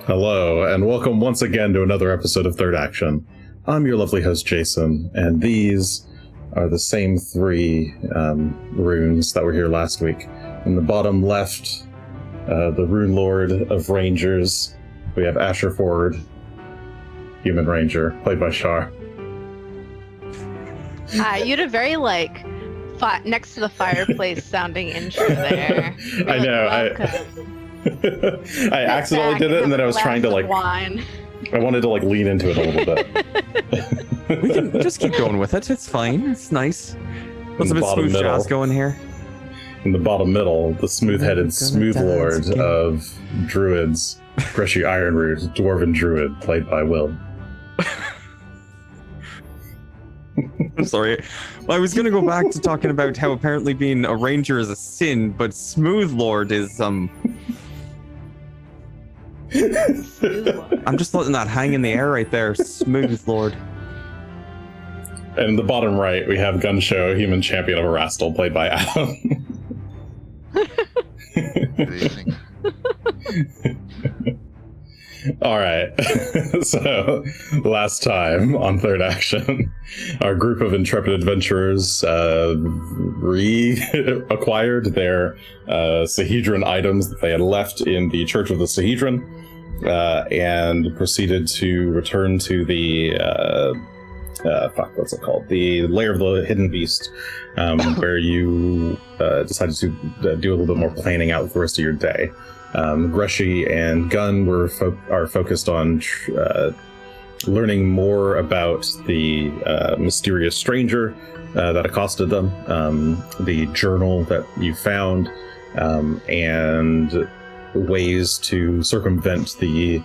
Hello, and welcome once again to another episode of Third Action. I'm your lovely host, Jason, and these are the same three runes that were here last week. In the bottom left, the Runelord of Rangers, we have Asher Ford, Human Ranger, played by Char. You had a very, next to the fireplace sounding intro there. I know, I accidentally did it, and then I was trying to, wine. I wanted to, lean into it a little bit. We can just keep going with it. It's fine. It's nice. What's a bit smooth jazz going here? In the bottom middle, the smooth-headed smooth lord of druids, Greshy Ironroot, dwarven druid, played by Will. I'm sorry. Well, I was going to go back to talking about how apparently being a ranger is a sin, but smooth lord is I'm just letting that hang in the air right there. Smooth lord. And in the bottom right, we have Gunn, human champion of Erastil, played by Adam. Good evening. All right. So, last time on Third Action, our group of intrepid adventurers reacquired their Sahedron items that they had left in the Church of the Sahedron, and proceeded to return to the what's it called? The Lair of the Hidden Beast, where you decided to do a little bit more planning out the rest of your day. Greshy and Gunn are focused on learning more about the mysterious stranger that accosted them, the journal that you found, and ways to circumvent the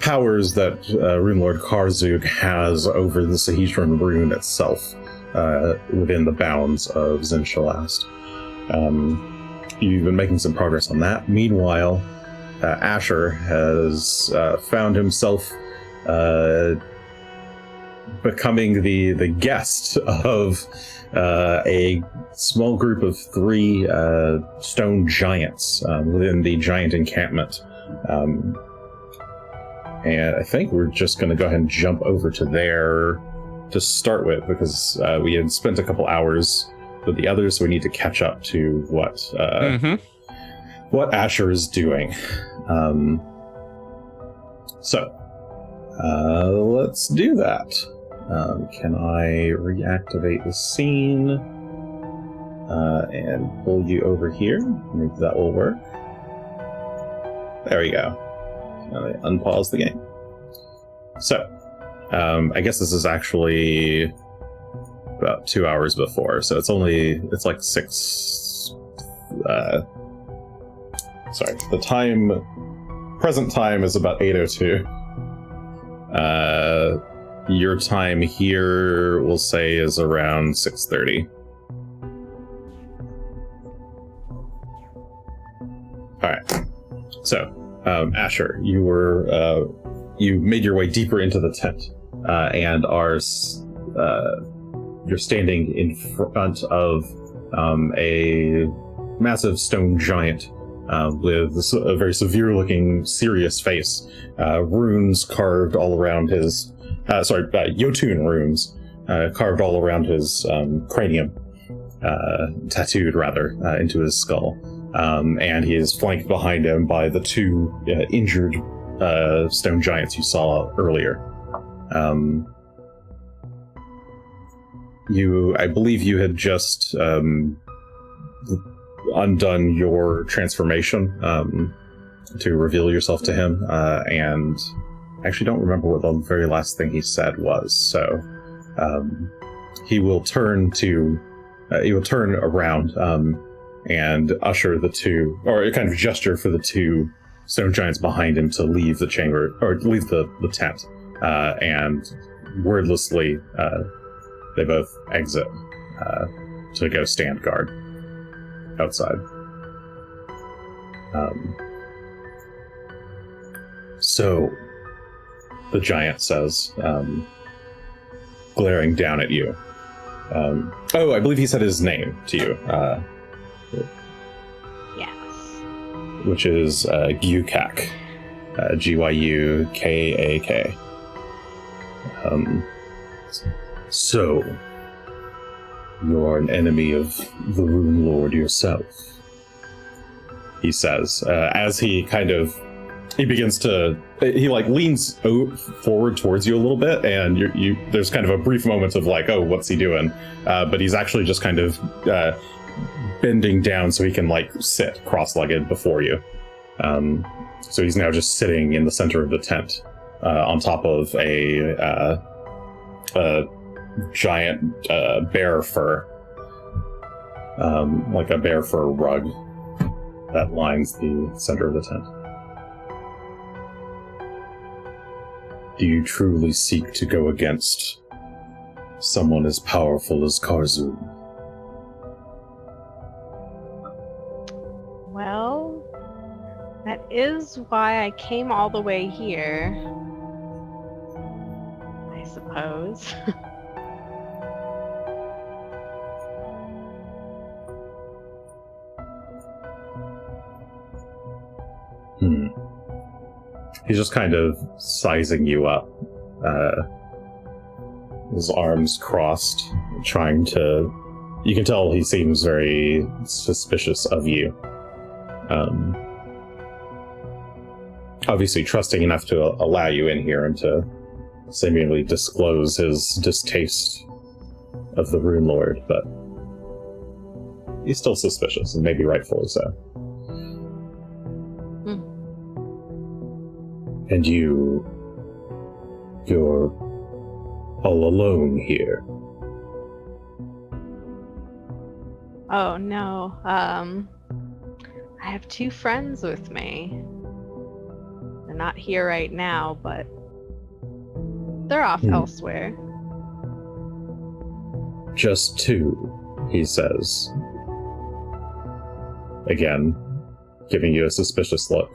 powers that Runelord Karzoug has over the Sahedron rune itself within the bounds of Zinshalast. You've been making some progress on that. Meanwhile, Asher has found himself becoming the guest of a small group of 3 stone giants within the giant encampment. And I think we're just going to go ahead and jump over to there to start with, because we had spent a couple hours with the others, so we need to catch up to what Asher is doing. So let's do that. Can I reactivate the scene and pull you over here? Maybe that will work. There we go. I unpause the game. So, I guess this is actually about 2 hours before, so it's like 6. Sorry, the present time is about 8:02. Your time here, we'll say, is around 6:30. All right. So, Asher, you made your way deeper into the tent, and you're standing in front of a massive stone giant with a very severe-looking, serious face. Runes carved all around his... Jotun runes carved all around his cranium, tattooed, rather, into his skull. And he is flanked behind him by the 2 injured stone giants you saw earlier. I believe you had just undone your transformation to reveal yourself to him, and I actually don't remember what the very last thing he said was, so he will turn around and usher the 2, or kind of gesture for the 2 stone giants behind him to leave the chamber, or leave the tent, and wordlessly they both exit to go stand guard outside. So, the giant says, glaring down at you. I believe he said his name to you. Yes. Which is Gyukak. Gyukak. So, you are an enemy of the Runelord yourself, he says, as he begins to, he leans forward towards you a little bit, and there's kind of a brief moment of like, oh, what's he doing? But he's actually just kind of bending down so he can sit cross-legged before you. So he's now just sitting in the center of the tent, on top of a giant bear fur, like a bear fur rug that lines the center of the tent. Do you truly seek to go against someone as powerful as Karzoug? Well, that is why I came all the way here, I suppose. He's just kind of sizing you up. His arms crossed, trying to... You can tell he seems very suspicious of you. Obviously trusting enough to allow you in here and to seemingly disclose his distaste of the Runelord, but he's still suspicious, and maybe rightfully so. And you're all alone here. Oh no, I have two friends with me. They're not here right now, but they're off elsewhere. Just two, he says. Again, giving you a suspicious look.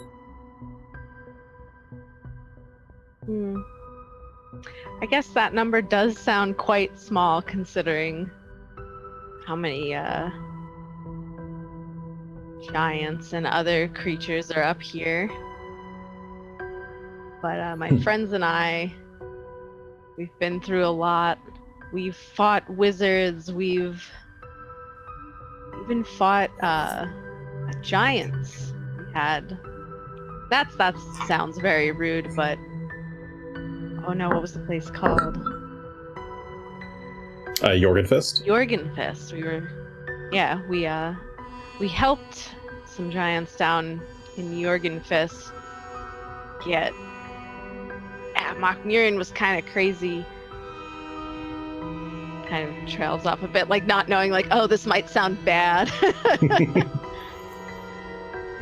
I guess that number does sound quite small considering how many giants and other creatures are up here. But my friends and I, we've been through a lot. We've fought wizards, we've even fought giants. We had... That sounds very rude, but... Oh no, what was the place called? Jorgenfist? Jorgenfist. We helped some giants down in Jorgenfist. Yet, Mokmurian was kind of crazy. Kind of trails off a bit, not knowing, oh, this might sound bad.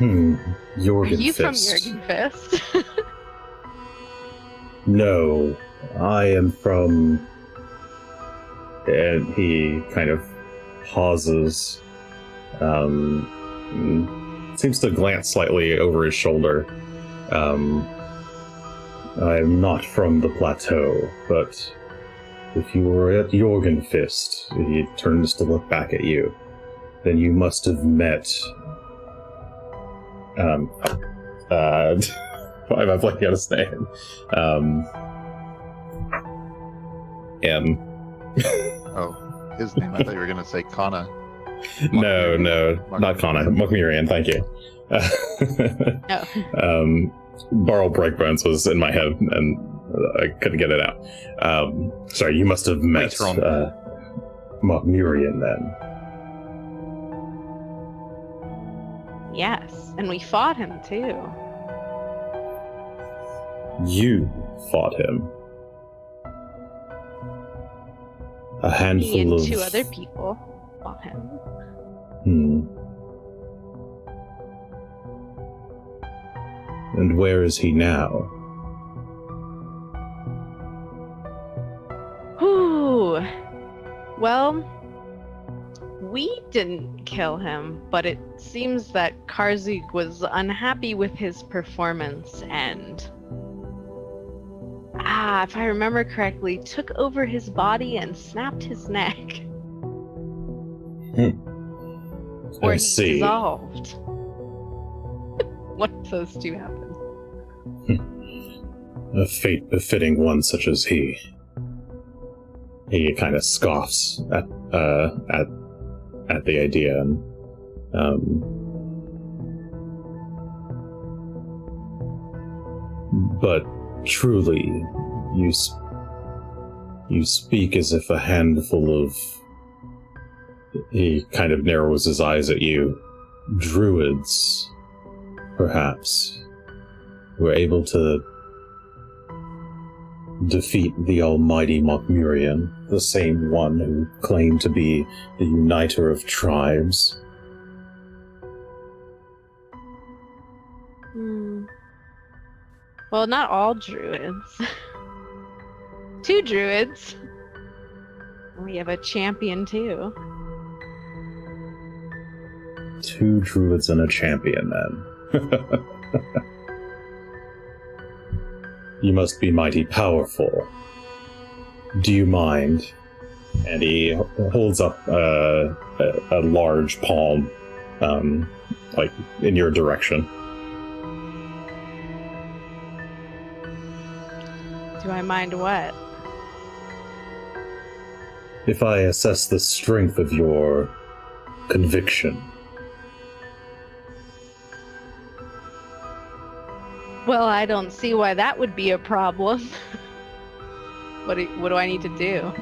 Jorgenfist. Are you from Jorgenfist? No, I am from... And he kind of pauses. Seems to glance slightly over his shoulder. I am not from the plateau, but if you were at Jorgenfist, he turns to look back at you, then you must have met... Why am I blanking on his name? M. Oh, his name. I thought you were going to say Kana. No, not Kana. Mokmurian, thank you. Borrow Breakbones was in my head, and I couldn't get it out. Sorry, you must have met Mokmurian then. Yes, and we fought him too. You fought him. A handful Me and of... two other people fought him. And where is he now? Whew. Well, we didn't kill him, but it seems that Karzoug was unhappy with his performance and... if I remember correctly, took over his body and snapped his neck. Or I he see. dissolved. One of those two happened. A fate befitting one such as he. He kind of scoffs at the idea, and but truly, you speak as if a handful of... He kind of narrows his eyes at you. Druids, perhaps, were able to defeat the almighty Mokmurian, the same one who claimed to be the uniter of tribes. Well, not all druids. 2 druids. We have a champion too. 2 druids and a champion, then. You must be mighty powerful. Do you mind? And he holds up a large palm, like in your direction. Do I mind what? If I assess the strength of your conviction. Well, I don't see why that would be a problem. What do I need to do?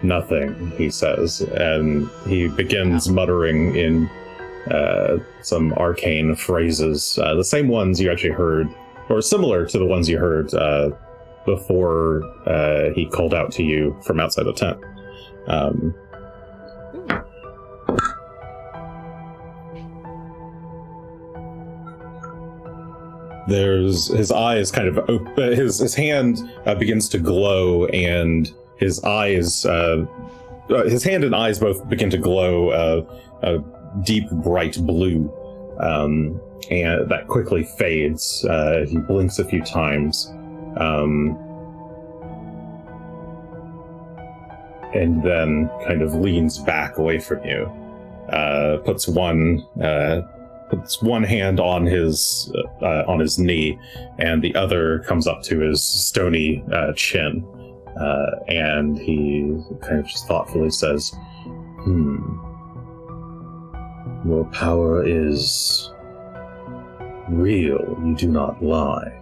Nothing, he says, and he begins muttering in some arcane phrases, the same ones you actually heard, or similar to the ones you heard before he called out to you from outside the tent. There's his eyes kind of open, his hand begins to glow, and his eyes, his hand and eyes both begin to glow a deep bright blue, and that quickly fades. He blinks a few times, and then kind of leans back away from you. Puts one hand on his knee, and the other comes up to his stony chin, and he kind of just thoughtfully says, "Your power is real, you do not lie."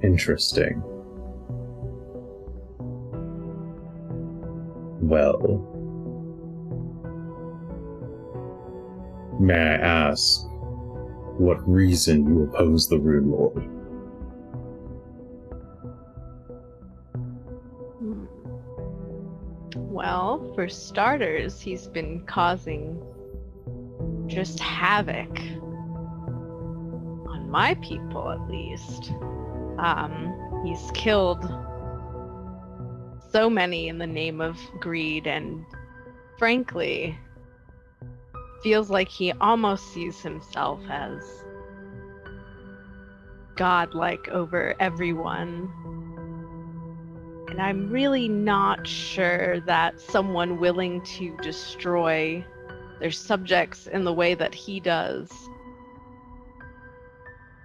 Interesting. Well, may I ask what reason you oppose the Runelord? Well, for starters, he's been causing just havoc on my people, at least. He's killed so many in the name of greed, and frankly, feels like he almost sees himself as godlike over everyone. And I'm really not sure that someone willing to destroy their subjects in the way that he does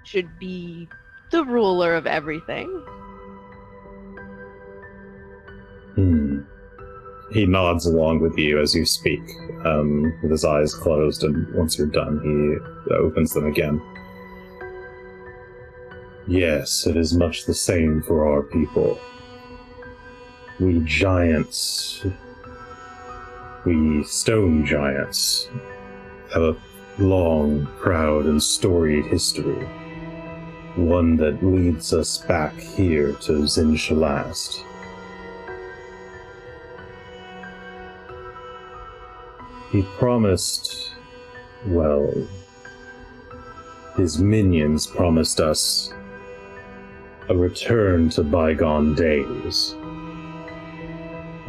should be the ruler of everything. He nods along with you as you speak, with his eyes closed, and once you're done, he opens them again. Yes, it is much the same for our people. We giants, we stone giants, have a long, proud, and storied history. One that leads us back here to Zinshalast. He promised, well, his minions promised us a return to bygone days.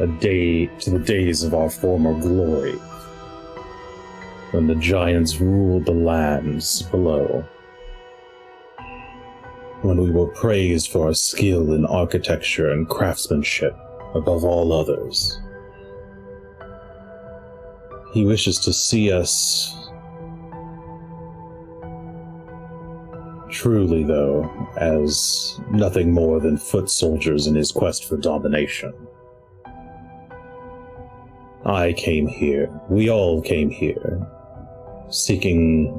A day to the days of our former glory, when the giants ruled the lands below. When we were praised for our skill in architecture and craftsmanship above all others. He wishes to see us. Truly, though, as nothing more than foot soldiers in his quest for domination. I came here, we all came here, seeking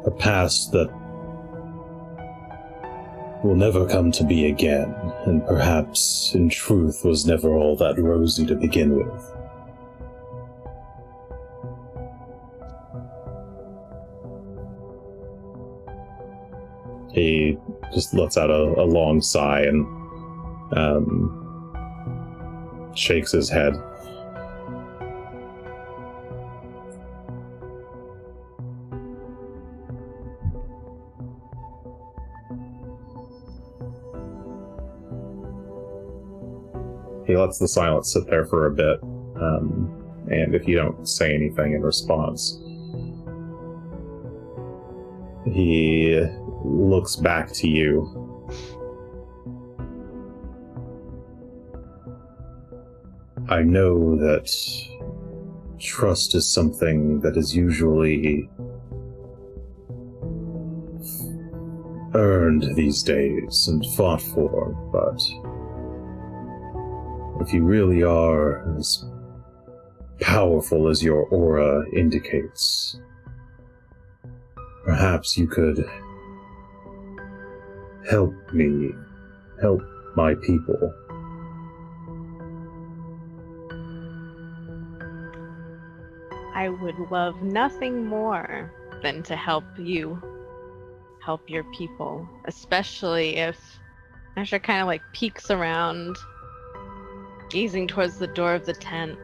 a past that will never come to be again, and perhaps, in truth, was never all that rosy to begin with. He just lets out a long sigh and shakes his head. He lets the silence sit there for a bit, and if you don't say anything in response, he looks back to you. I know that trust is something that is usually earned these days and fought for, but if you really are as powerful as your aura indicates, perhaps you could help me, help my people. I would love nothing more than to help you, help your people, especially if Asher kind of like peeks around, gazing towards the door of the tent.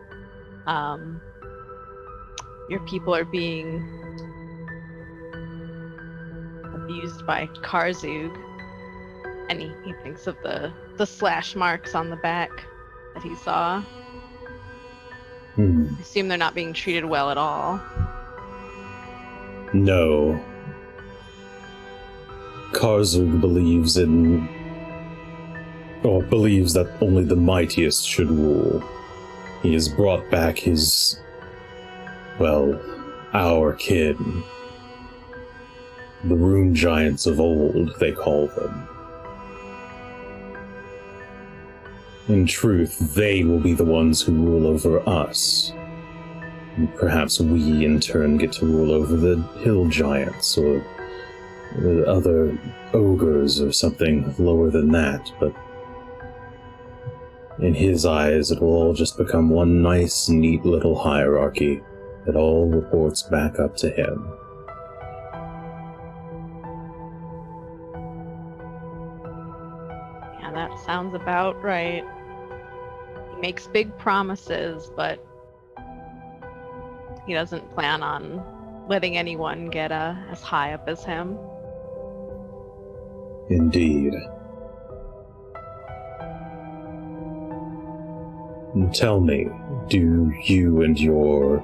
Your people are being abused by Karzoug, and he thinks of the slash marks on the back that he saw. I assume they're not being treated well at all. No. Karzoug believes that only the mightiest should rule. He has brought back his, our kin. The rune giants of old, they call them. In truth, they will be the ones who rule over us. And perhaps we, in turn, get to rule over the hill giants, or the other ogres, or something lower than that, but in his eyes, it will all just become one nice, neat little hierarchy that all reports back up to him. Yeah, that sounds about right. He makes big promises, but he doesn't plan on letting anyone get as high up as him. Indeed. Tell me, do you and your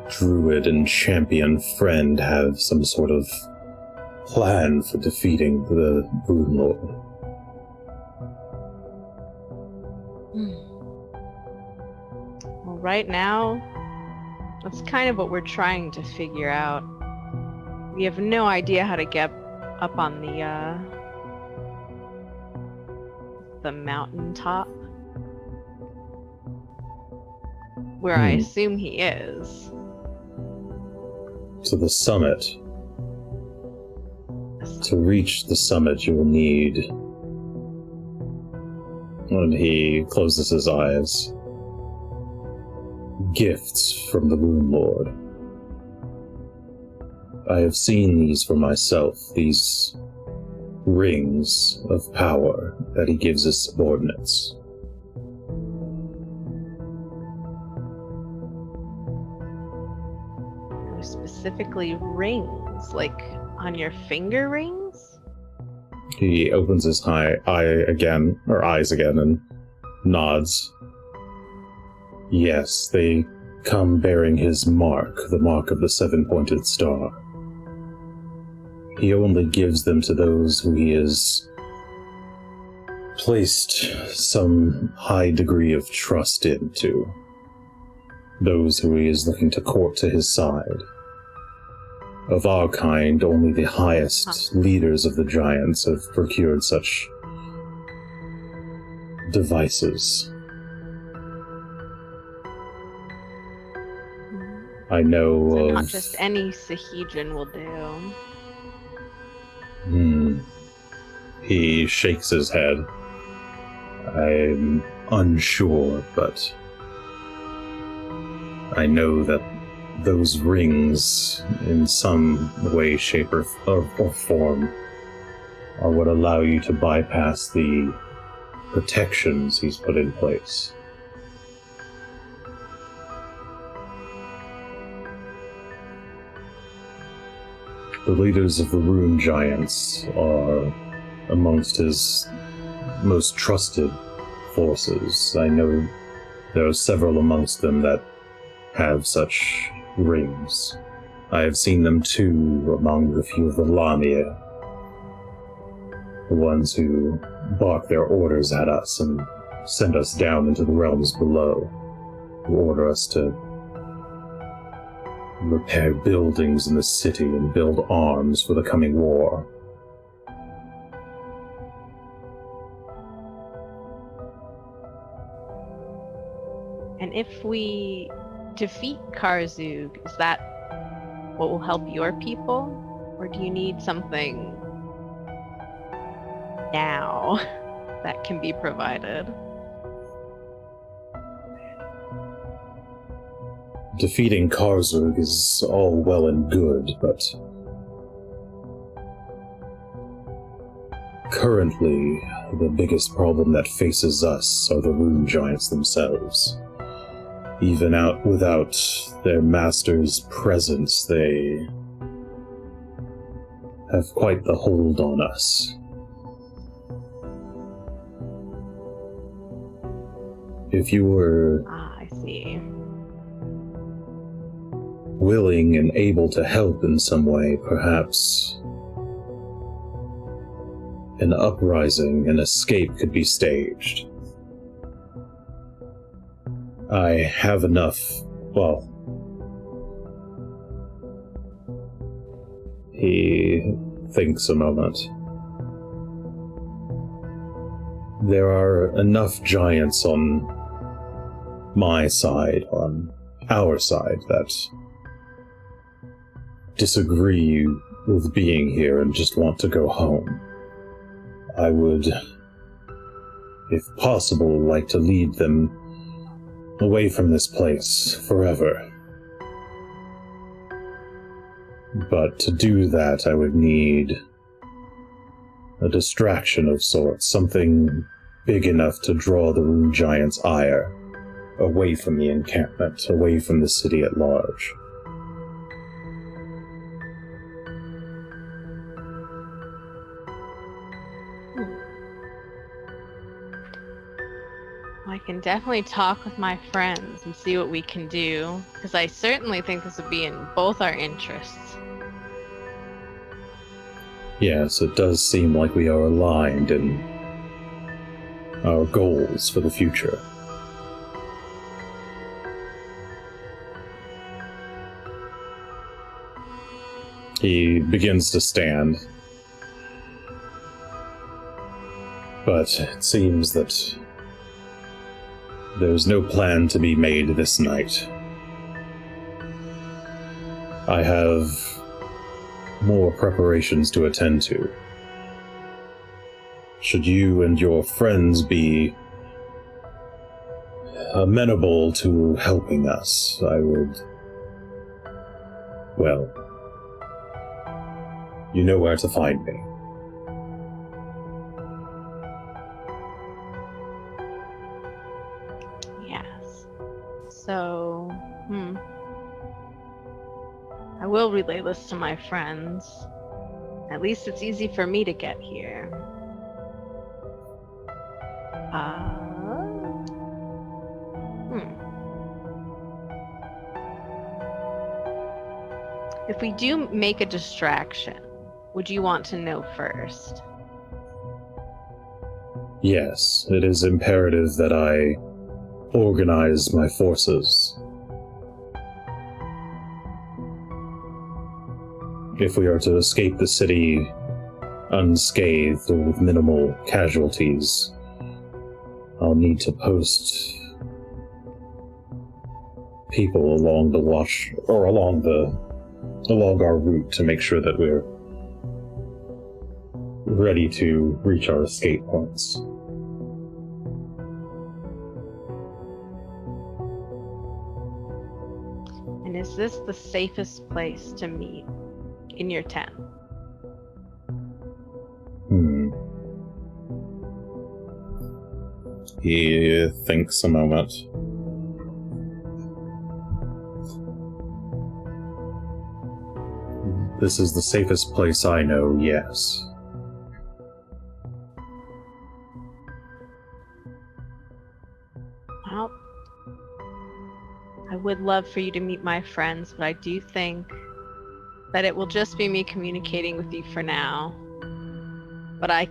druid and champion friend have some sort of plan for defeating the Runelord? Well, right now, that's kind of what we're trying to figure out. We have no idea how to get up on the mountaintop, where I assume he is. To the summit. To reach the summit, you will need... And he closes his eyes. Gifts from the Runelord. I have seen these for myself, these rings of power that he gives his subordinates. Specifically rings, like on your finger rings? He opens his eyes again, and nods. Yes, they come bearing his mark, the mark of the seven-pointed star. He only gives them to those who he has placed some high degree of trust into those who he is looking to court to his side. Of our kind, only the highest leaders of the giants have procured such devices. I know So of... not just any Sahedron will do. He shakes his head. I'm unsure, but I know that those rings, in some way, shape, or form, are what allow you to bypass the protections he's put in place. The leaders of the Rune Giants are amongst his most trusted forces. I know there are several amongst them that have such rings. I have seen them too among the few of the Lamia, the ones who bark their orders at us and send us down into the realms below, who order us to repair buildings in the city and build arms for the coming war. And if we defeat Karzoug, is that what will help your people? Or do you need something now that can be provided? Defeating Karzoug is all well and good, but currently the biggest problem that faces us are the Rune Giants themselves. Even without their master's presence, they have quite the hold on us. If you were I see. willing and able to help in some way, perhaps an uprising, an escape could be staged. I have enough, well, he thinks a moment. There are enough giants on my side, on our side, that disagree with being here and just want to go home. I would, if possible, like to lead them away from this place forever. But to do that, I would need a distraction of sorts, something big enough to draw the Rune Giant's ire away from the encampment, away from the city at large. I can definitely talk with my friends and see what we can do, because I certainly think this would be in both our interests. Yes, it does seem like we are aligned in our goals for the future. He begins to stand, but it seems that there's no plan to be made this night. I have more preparations to attend to. Should you and your friends be amenable to helping us, I would... well, you know where to find me. Yes. So, I will relay this to my friends. At least it's easy for me to get here. If we do make a distraction, would you want to know first? Yes, it is imperative that I organize my forces. If we are to escape the city unscathed or with minimal casualties, I'll need to post people along the watch, or along our route, to make sure that we're ready to reach our escape points. And is this the safest place to meet in your tent? He thinks a moment. This is the safest place I know, yes. Well, I would love for you to meet my friends, but I do think that it will just be me communicating with you for now. But I'll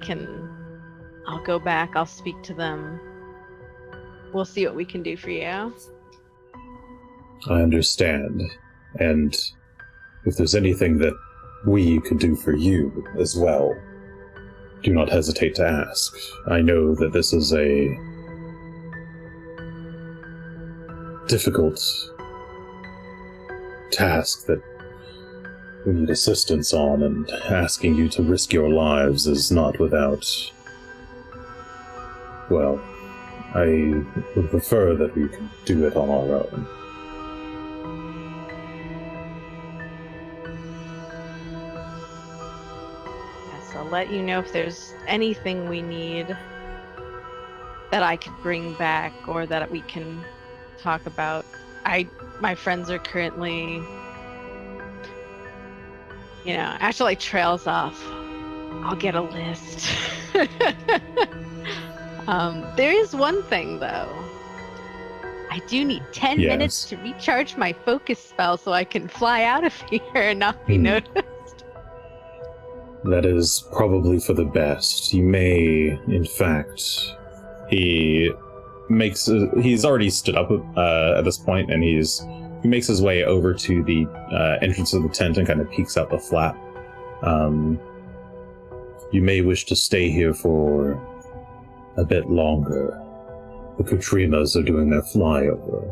go back, I'll speak to them. We'll see what we can do for you. I understand. And if there's anything that we could do for you as well, do not hesitate to ask. I know that this is a difficult task that we need assistance on, and asking you to risk your lives is not without... Well, I would prefer that we could do it on our own. Yes, I'll let you know if there's anything we need that I could bring back or that we can talk about. My friends are currently, actually trails off. I'll get a list. There is one thing, though. I do need 10 minutes to recharge my focus spell so I can fly out of here and not be noticed. That is probably for the best. You may, in fact... He's already stood up at this point, and he makes his way over to the entrance of the tent and kind of peeks out the flap. You may wish to stay here for a bit longer. The Katrinas are doing their flyover.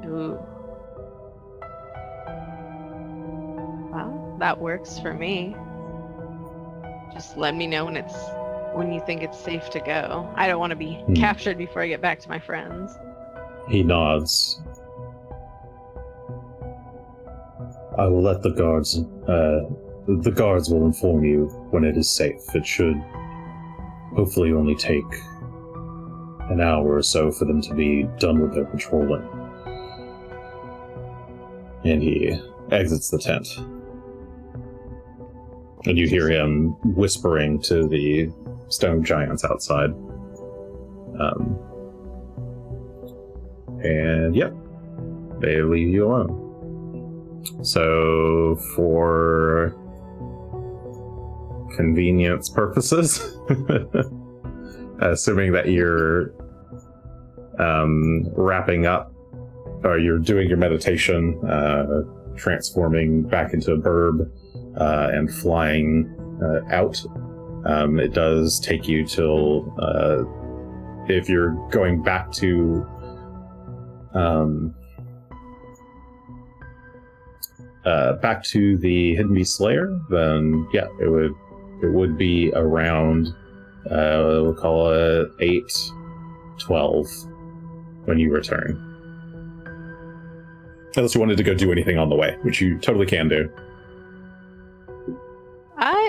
Ooh. Well, that works for me. Just let me know when you think it's safe to go. I don't want to be captured before I get back to my friends. He nods. I will let the guards will inform you when it is safe. It should hopefully only take an hour or so for them to be done with their patrolling. And he exits the tent. And you hear him whispering to the stone giants outside. And yep, they leave you alone. So, for convenience purposes, assuming that you're wrapping up, or you're doing your meditation, transforming back into a bird, and flying out, it does take you till, if you're going back to the Hidden Beast Slayer, then yeah, it would be around we'll call it 8-12 when you return. Unless you wanted to go do anything on the way, which you totally can do.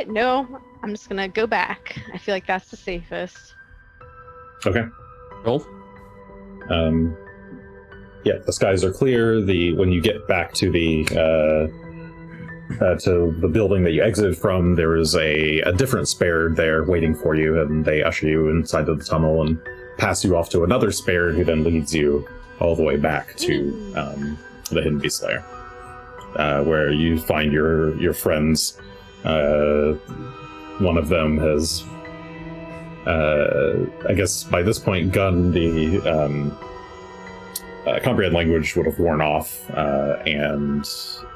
No, I'm just gonna go back. I feel like that's the safest. Okay. Cool. Yeah, the skies are clear. When you get back to the building that you exited from, there is a different spare there waiting for you, and they usher you inside of the tunnel and pass you off to another spare who then leads you all the way back to the Hidden Beast Slayer, where you find your friends. One of them has I guess by this point, Gunn, the comprehend language would have worn off, and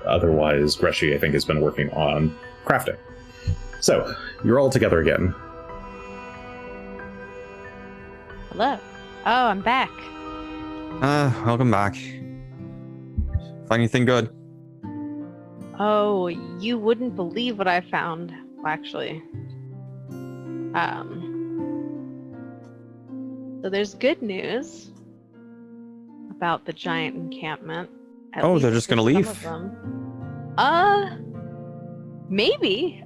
otherwise, Greshy, I think, has been working on crafting. So, you're all together again. Hello. Oh, I'm back. Welcome back. Find anything good? Oh, you wouldn't believe what I found, actually. So there's good news about the giant encampment. Oh, they're just gonna leave? Some of them. Maybe.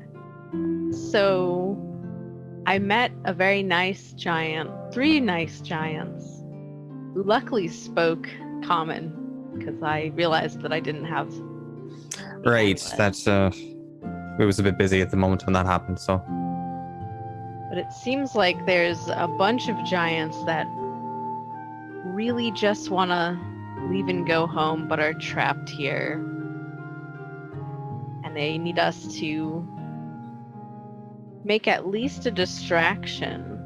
So, I met a very nice giant, 3 nice giants, who luckily spoke common, because I realized that I didn't have... Right, that's, it was a bit busy at the moment when that happened, so... But it seems like there's a bunch of giants that really just want to leave and go home, but are trapped here. And they need us to make at least a distraction,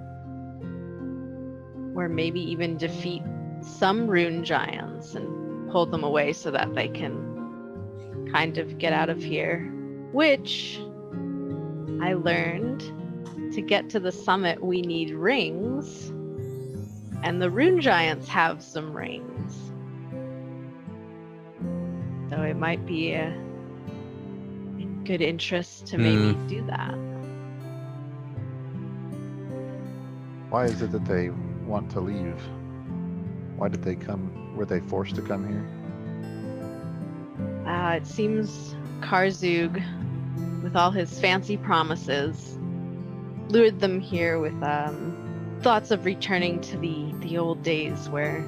or maybe even defeat some rune giants and pull them away so that they can kind of get out of here. Which I learned, to get to the summit we need rings, and the rune giants have some rings. So it might be a good interest to maybe do that. Why is it that they want to leave? Why did they come? Were they forced to come here? It seems Karzoug, with all his fancy promises, lured them here with thoughts of returning to the old days where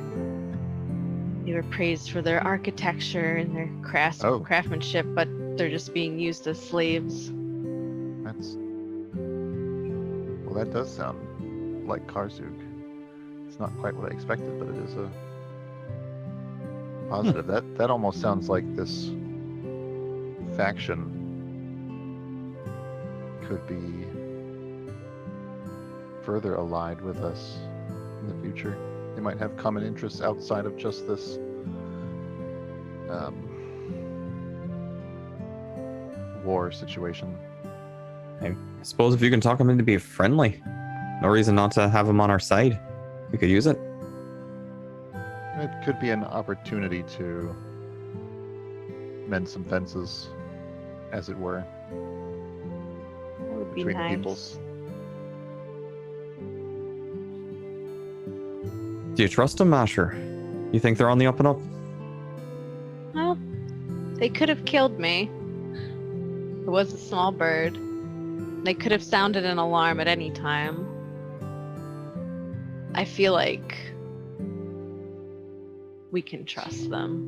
they were praised for their architecture and their craftsmanship, but they're just being used as slaves. That does sound like Karzoug. It's not quite what I expected, but it is a positive. That almost sounds like this faction could be further allied with us in the future. They might have common interests outside of just this war situation. I suppose if you can talk them into being friendly, no reason not to have them on our side. We could use it. It could be an opportunity to mend some fences, as it were, That would be between the nice. peoples. Do you trust them, Asher? You think they're on the up and up? Well, they could have killed me. It was a small bird. They could have sounded an alarm at any time. I feel like we can trust them.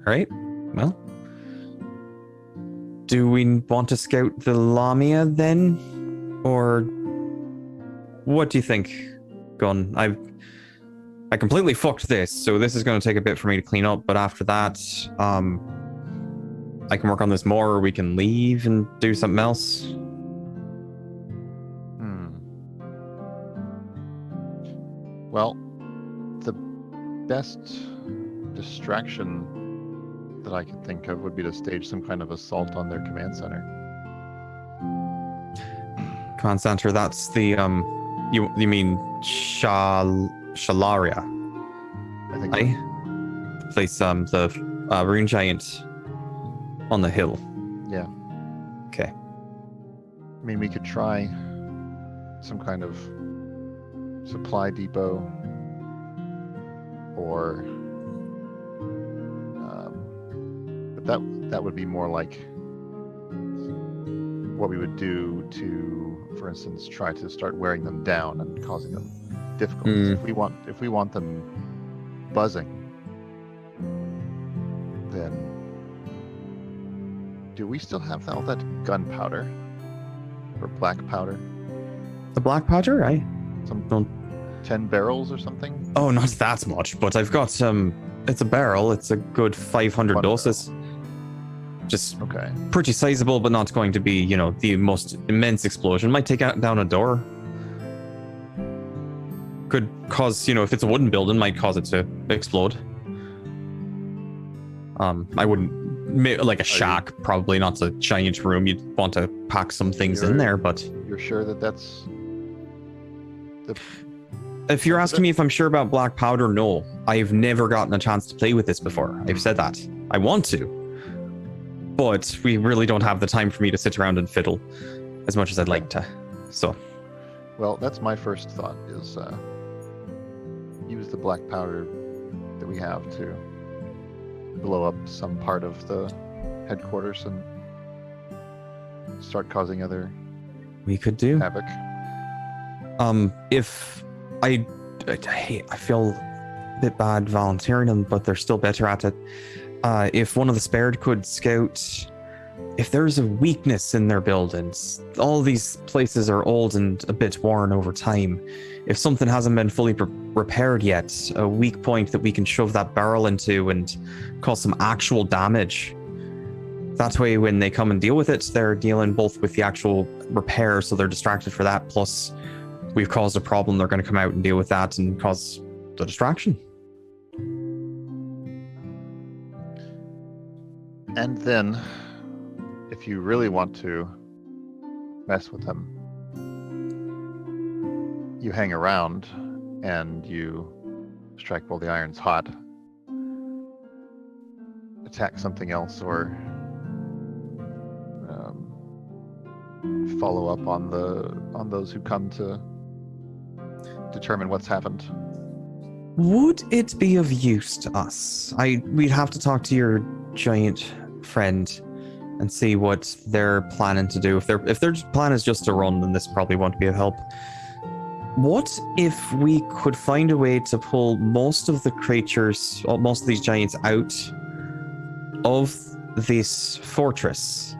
Right. Well, do we want to scout the Lamia then? Or what do you think, Gunn? I completely fucked this, so this is going to take a bit for me to clean up, but after that, I can work on this more, or we can leave and do something else. Well, the best distraction that I could think of would be to stage some kind of assault on their command center. Command center, that's the, you mean Shalaria? I think Place, the rune giant on the hill. Yeah. Okay. I mean, we could try some kind of supply depot, or but that would be more like what we would do to, for instance, try to start wearing them down and causing them difficulties. If we want them buzzing, then do we still have all that gunpowder or black powder? The black powder, right? Some 10 barrels or something? Oh, not that much, but I've got it's a barrel. It's a good 500 doses. Just Okay. pretty sizable, but not going to be, the most immense explosion. Might take down a door. Could cause, if it's a wooden building, might cause it to explode. I wouldn't, like a shack, probably not a giant room. You'd want to pack some things in there, but... You're sure that that's... If you're asking me if I'm sure about black powder, no. I've never gotten a chance to play with this before. I've said that. I want to. But we really don't have the time for me to sit around and fiddle as much as I'd like to. So... Well, that's my first thought, is use the black powder that we have to blow up some part of the headquarters and start causing other we could do havoc. If I feel a bit bad volunteering them, but they're still better at it. If one of the spared could scout if there's a weakness in their buildings. All these places are old and a bit worn over time. If something hasn't been fully repaired yet, a weak point that we can shove that barrel into and cause some actual damage. That way, when they come and deal with it, they're dealing both with the actual repair, so they're distracted for that, plus we've caused a problem, they're going to come out and deal with that and cause the distraction. And then, if you really want to mess with them, you hang around and you strike while the iron's hot, attack something else, or follow up on those who come to determine what's happened. Would it be of use to us? We'd have to talk to your giant friend and see what they're planning to do. If their plan is just to run, then this probably won't be of help. What if we could find a way to pull most of the creatures, or most of these giants out of this fortress,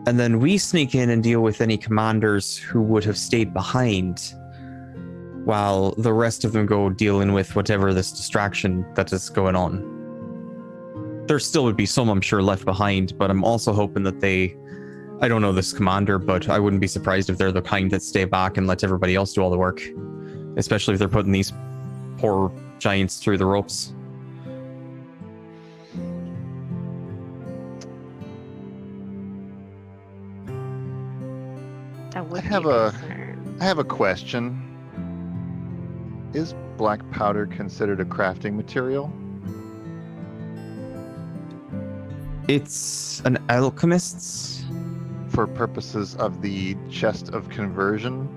and then we sneak in and deal with any commanders who would have stayed behind, while the rest of them go dealing with whatever this distraction that is going on? There still would be some, I'm sure, left behind, but I'm also hoping that I don't know this commander, but I wouldn't be surprised if they're the kind that stay back and let everybody else do all the work, especially if they're putting these poor giants through the ropes. That would I have a question. Is black powder considered a crafting material? It's an alchemist's. For purposes of the chest of conversion?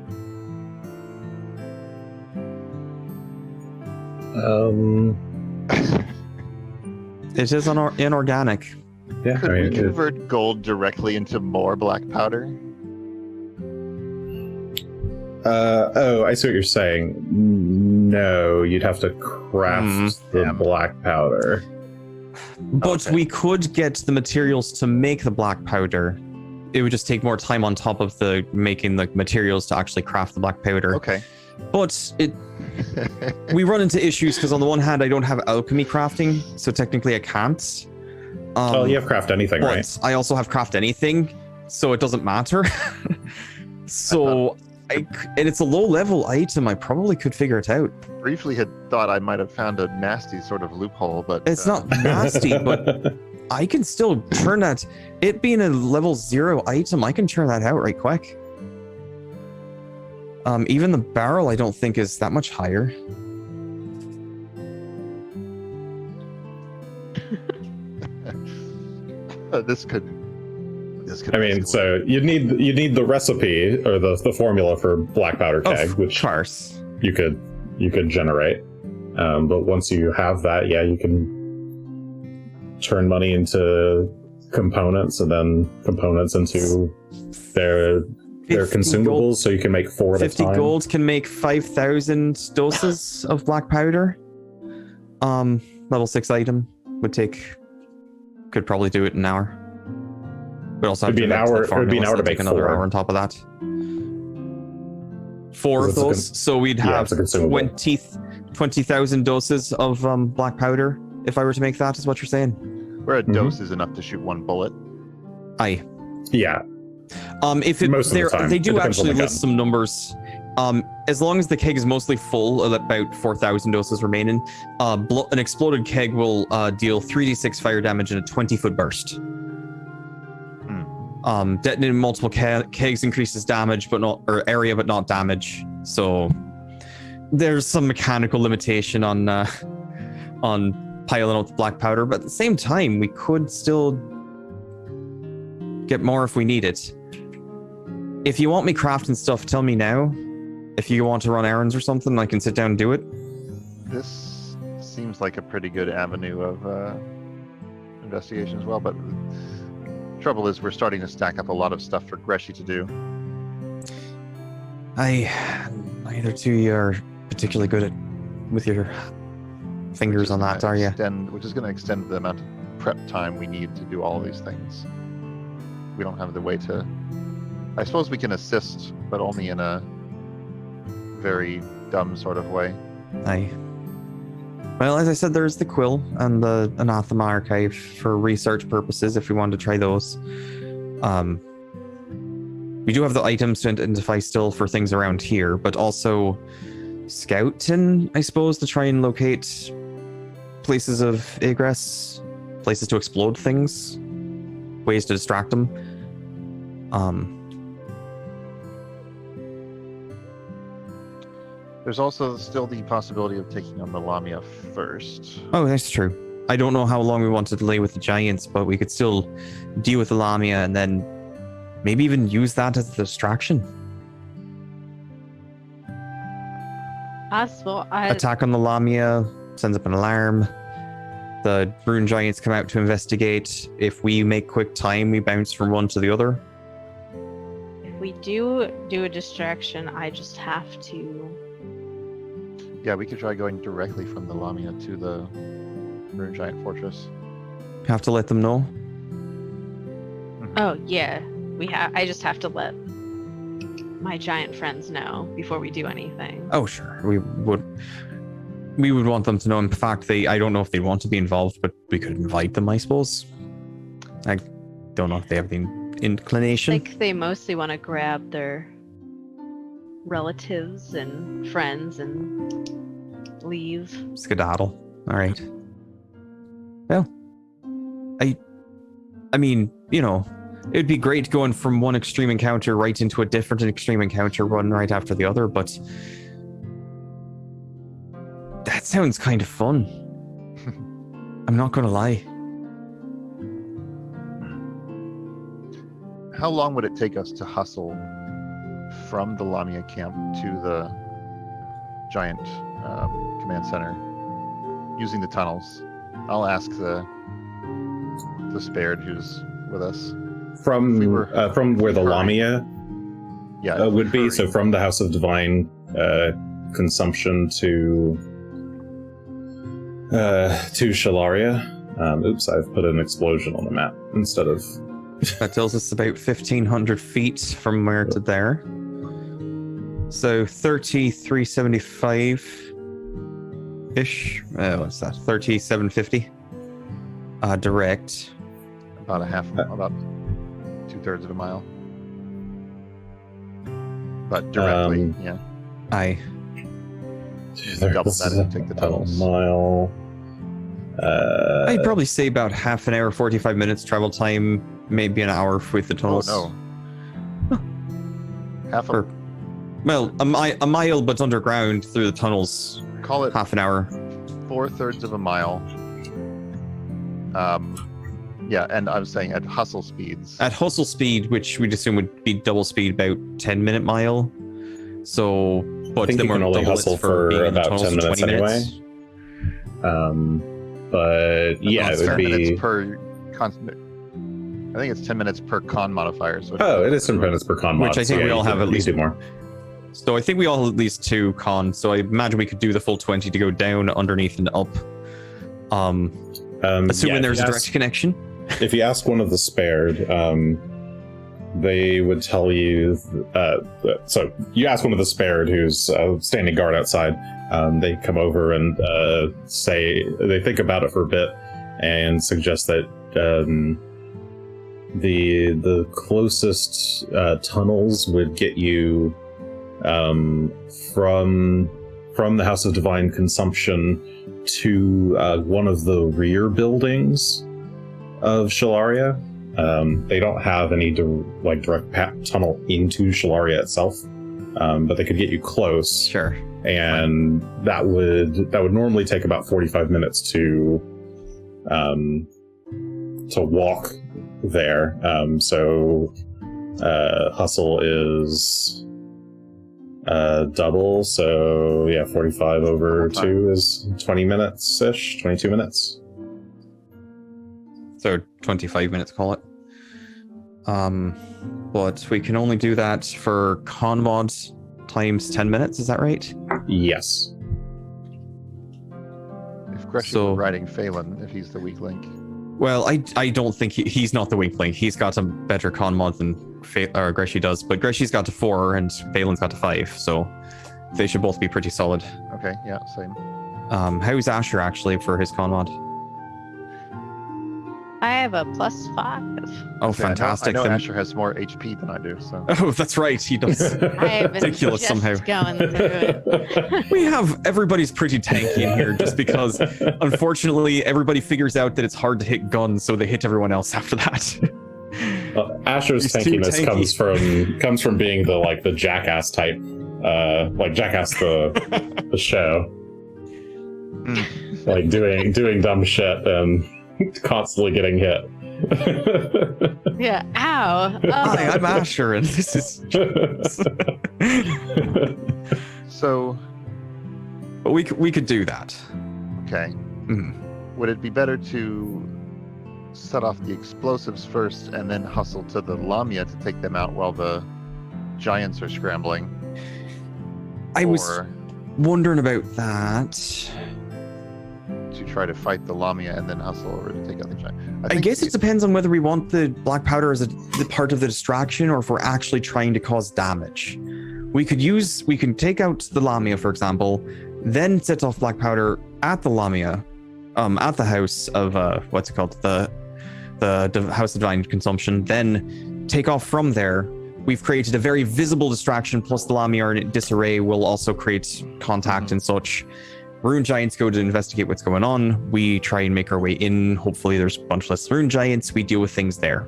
It is inorganic. Yeah, Could we convert gold directly into more black powder? I see what you're saying. No, you'd have to craft the black powder. But we could get the materials to make the black powder. It would just take more time on top of the making the materials to actually craft the black powder. Okay. But we run into issues because on the one hand, I don't have alchemy crafting, so technically I can't. Well, you have craft anything, but right? I also have craft anything, so it doesn't matter. So, and it's a low-level item. I probably could figure it out. Briefly had thought I might have found a nasty sort of loophole, but... It's not nasty, but I can still turn that. It being a level 0 item, I can turn that out right quick. Even the barrel, I don't think is that much higher. This could. I mean, so you need the recipe or the formula for black powder keg, which course you could generate. But once you have that, yeah, you can turn money into components, and then components into their consumables, gold, so you can make 4 at a time. 50 gold can make 5,000 doses of black powder. Level 6 item could probably do it in an hour. But also have to an hour. It would be an hour to make another 4. Hour on top of that. 4 of those, so we'd have 20,000 doses of black powder if I were to make that. Is what you're saying? Where a dose is enough to shoot one bullet. Aye. Yeah. If it, Most of the time. they It do depends on actually the list gun. some numbers. As long as the keg is mostly full, about 4,000 doses remaining, an exploded keg will deal 3d6 fire damage in a 20-foot burst. Detonating multiple kegs increases damage, but not area, but not damage. So there's some mechanical limitation on piling out the black powder, but at the same time, we could still get more if we need it. If you want me crafting stuff, tell me now. If you want to run errands or something, I can sit down and do it. This seems like a pretty good avenue of investigation as well, but trouble is we're starting to stack up a lot of stuff for Greshy to do. Neither two you are particularly good at with your fingers on that, are you? Which is going to extend the amount of prep time we need to do all of these things. We don't have the way to... I suppose we can assist, but only in a very dumb sort of way. Aye. Well, as I said, there's the quill and the anathema archive for research purposes if we want to try those. We do have the items to identify still for things around here, but also scouting, I suppose, to try and locate places of egress, places to explode things, ways to distract them. There's also still the possibility of taking on the Lamia first. Oh, that's true. I don't know how long we want to delay with the giants, but we could still deal with the Lamia and then maybe even use that as a distraction. Possible. Attack on the Lamia, sends up an alarm. The rune giants come out to investigate. If we make quick time, we bounce from one to the other. If we do a distraction, I just have to... Yeah, we could try going directly from the Lamia to the Rune Giant Fortress. Have to let them know. Oh, yeah. I just have to let my giant friends know before we do anything. Oh, sure. We would want them to know. In fact, I don't know if they want to be involved, but we could invite them, I suppose. I don't know if they have the inclination. I think they mostly want to grab their relatives and friends and leave. Skedaddle. All right. Well, I mean, you know, it'd be great going from one extreme encounter right into a different extreme encounter, one right after the other, but that sounds kind of fun. I'm not gonna lie. How long would it take us to hustle from the Lamia camp to the giant command center using the tunnels? I'll ask the spared who's with us. From where the Lamia would be, so from the House of Divine Consumption to Shalaria. Oops, I've put an explosion on the map instead of... That tells us about 1,500 feet from where to there. So 3375-ish. What's that? 3750. Direct. About about 2/3 of a mile. But directly, yeah. Aye. Double that and take the tunnels. Mile. I'd probably say about half an hour, 45 minutes travel time, maybe an hour with the tunnels. Oh no. Or, well, a mile, but underground through the tunnels. Call it half an hour. 4/3 of a mile. Yeah, and I was saying at hustle speeds. At hustle speed, which we'd assume would be double speed, about 10-minute mile. So, but I think then you can only hustle for about 10 minutes anyway. But yeah, it would be... minutes per I think it's 10 minutes per con modifier. So it is 10 minutes per con mod. Which I think we all have at least more. So I think we all have at least 2 con. So I imagine we could do the full 20 to go down, underneath, and up. Assuming there's a direct connection. If you ask one of the spared, they would tell you. So you ask one of the spared who's standing guard outside. They come over and say they think about it for a bit, and suggests that the closest tunnels would get you from the House of Divine Consumption to one of the rear buildings of Shalaria. They don't have any direct tunnel into Shalaria itself, but they could get you close. Sure. And that would normally take about 45 minutes to walk there. So hustle is double, so yeah, 45 over 2 is 20 minutes ish, 22 minutes. So 25 minutes, call it. But we can only do that for con mods times 10 minutes, is that right? Yes. If Greshy were riding Phelan, if he's the weak link. Well, I don't think he's not the weak link. He's got a better con mod than Greshy does, but Greshy's got to 4 and Phelan's got to 5, so they should both be pretty solid. Okay, yeah, same. How's Asher actually for his con mod? I have a +5. Oh, fantastic. I know Asher has more HP than I do, so. Oh, that's right, he does. I have been Ridiculous just somehow. going through it. We have everybody's pretty tanky in here just because unfortunately everybody figures out that it's hard to hit Gunn, so they hit everyone else after that. Asher's He's too tankiness tanky. comes from being the jackass type, like jackass the show, like doing dumb shit and constantly getting hit. Yeah, ow. Oh. Hi, I'm Asher, and this is. So. But we could do that. Okay. Mm. Would it be better to set off the explosives first and then hustle to the Lamia to take them out while the giants are scrambling? I was wondering about that. To try to fight the Lamia and then hustle over to take out the giant. I guess it depends on whether we want the black powder as the part of the distraction or if we're actually trying to cause damage. We can take out the Lamia, for example, then set off black powder at the Lamia, at the house of what's it called, the House of Divine Consumption, then take off from there. We've created a very visible distraction, plus the Lamia are in disarray will also create contact and such. Rune Giants go to investigate what's going on. We try and make our way in. Hopefully there's a bunch less Rune Giants. We deal with things there.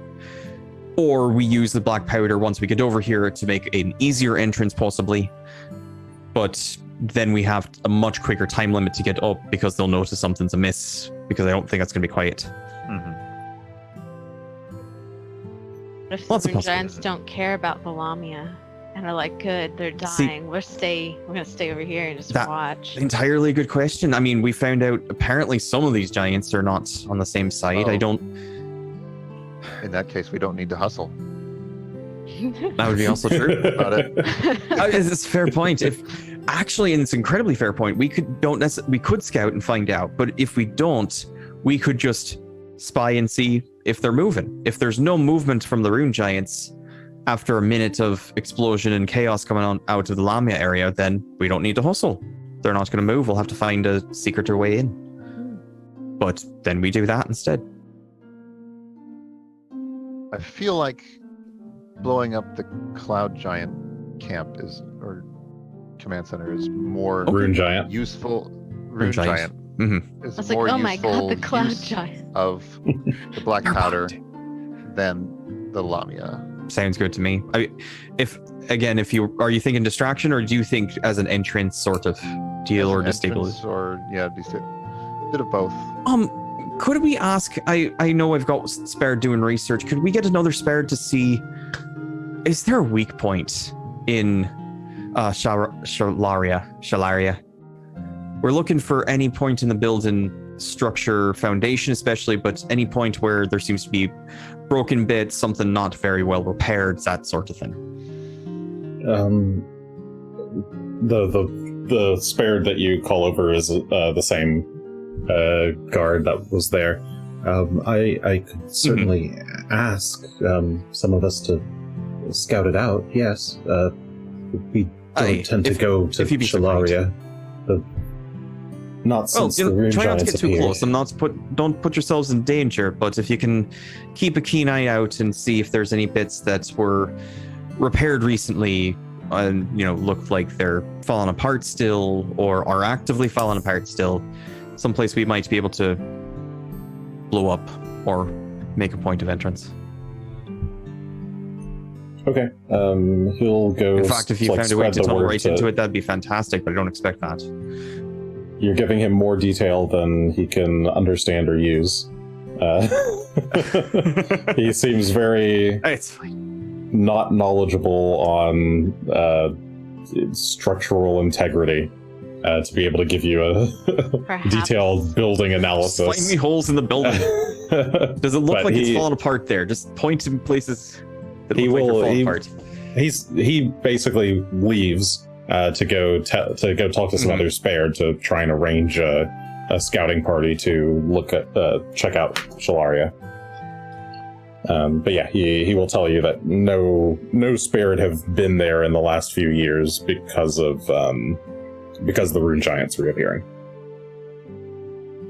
Or we use the black powder once we get over here to make an easier entrance possibly. But then we have a much quicker time limit to get up because they'll notice something's amiss because I don't think that's going to be quiet. Mm-hmm. What if Lots the of Rune Giants don't care about the Lamia and are like, good, they're dying. We're gonna stay over here and just watch. Entirely good question. I mean, we found out apparently some of these giants are not on the same side. Oh. I don't. In that case, we don't need to hustle. That would be also true. About it. It's a fair point. If actually, and it's an incredibly fair point, we could scout and find out, but if we don't, we could just spy and see if they're moving. If there's no movement from the Rune Giants after a minute of explosion and chaos coming on out of the Lamia area, then we don't need to hustle. They're not going to move. We'll have to find a secreter way in. But then we do that instead. I feel like blowing up the Cloud Giant camp or command center is more Rune Giant. useful. Rune Giant. Mm-hmm. Is I was more like, oh my god, the useful Cloud use Giant. of the black powder than the Lamia. Sounds good to me. Are you thinking distraction, or do you think as an entrance sort of deal, or destabilize? Or bit of both. Could we ask? I know I've got Spared doing research. Could we get another Spared to see? Is there a weak point in Shalaria? We're looking for any point in the building structure, foundation especially, but any point where there seems to be broken bits, something not very well repaired, that sort of thing. The Spared that you call over is the same guard that was there. I could certainly ask some of us to scout it out. Yes, we don't tend to go to Shalaria. Not since the rune try not to giants get too appeared. close. Don't put yourselves in danger. But if you can keep a keen eye out and see if there's any bits that were repaired recently, and look like they're falling apart still, or are actively falling apart still, someplace we might be able to blow up or make a point of entrance. Okay. He'll go. In fact, if you found a way spread to the tunnel word right into it, that'd be fantastic. But I don't expect that. You're giving him more detail than he can understand or use. He seems very It's fine. not knowledgeable on structural integrity to be able to give you a Perhaps. detailed building analysis. Find me holes in the building. Does it look But like he- it's falling apart there? Just point to places that He look like will- they're falling he- apart. He basically leaves to go talk to some Mhm. other spared to try and arrange a scouting party to look at check out Shalaria. But yeah, he will tell you that no spared have been there in the last few years because the rune giants reappearing.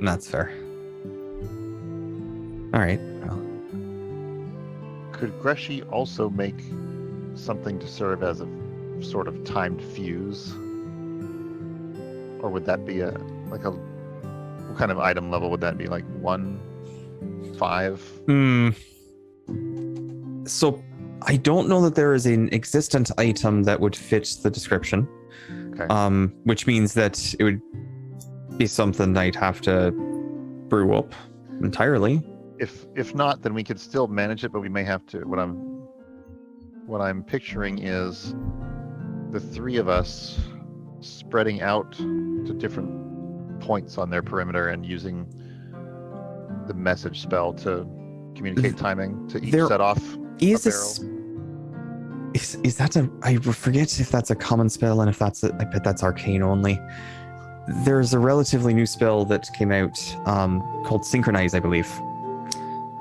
That's fair. All right. Well, Could Greshy also make something to serve as a sort of timed fuse? Or would that be what kind of item level would that be? Like 1, 5? So I don't know that there is an existent item that would fit the description. Okay. Which means that it would be something I'd have to brew up entirely. If not, then we could still manage it, but we may have to. What I'm picturing is the three of us spreading out to different points on their perimeter and using the message spell to communicate timing to each There set off Is a this is that I forget if that's a common spell and if that's I bet that's arcane only. There's a relatively new spell that came out called Synchronize, I believe.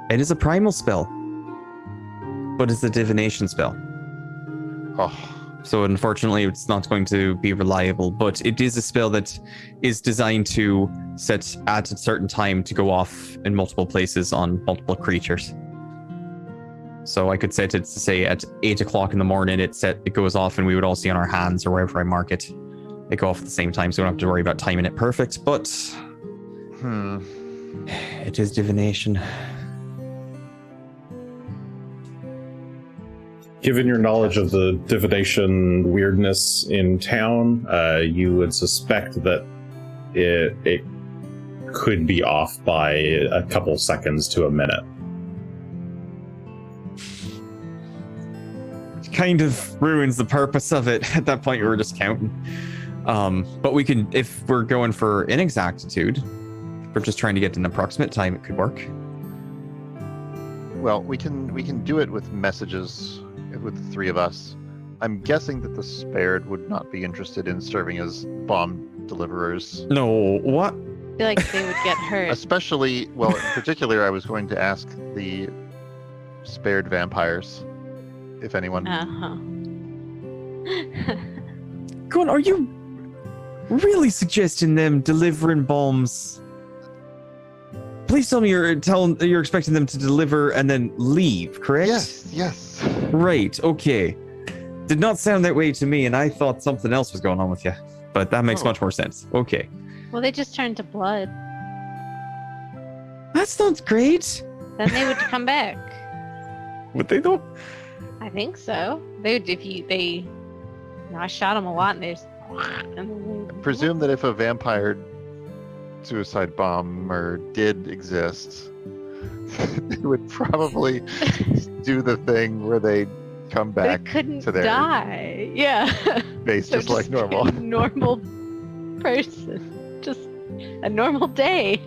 It is a primal spell, but it's a divination spell. Oh, So unfortunately, it's not going to be reliable, but it is a spell that is designed to set at a certain time to go off in multiple places on multiple creatures. So I could set it to say at 8 o'clock in the morning, it goes off and we would all see on our hands or wherever I mark it. They go off at the same time, so we don't have to worry about timing it perfect, but it is divination. Given your knowledge of the divination weirdness in town, you would suspect that it could be off by a couple seconds to a minute. Kind of ruins the purpose of it. At that point, we were just counting. But we can, if we're going for inexactitude, if we're just trying to get an approximate time, it could work. well, we can do it with messages with the three of us. I'm guessing that the spared would not be interested in serving as bomb deliverers. No, what? I feel like they would get hurt. Especially, well, in particular, I was going to ask the spared vampires, if anyone. Gunn, are you really suggesting them delivering bombs? Please tell me you're expecting them to deliver and then leave, correct? Yes. Right, okay. Did not sound that way to me, and I thought something else was going on with you. But that makes Oh. much more sense. Okay. Well, they just turn to blood. That's not great. Then they would come back. Would they though? I think so. They would I shot them a lot, and then Presume that if a vampire suicide bomber did exist, they would probably do the thing where they come they back couldn't to their die. Yeah. base So just like be normal. a normal person. Just a normal day.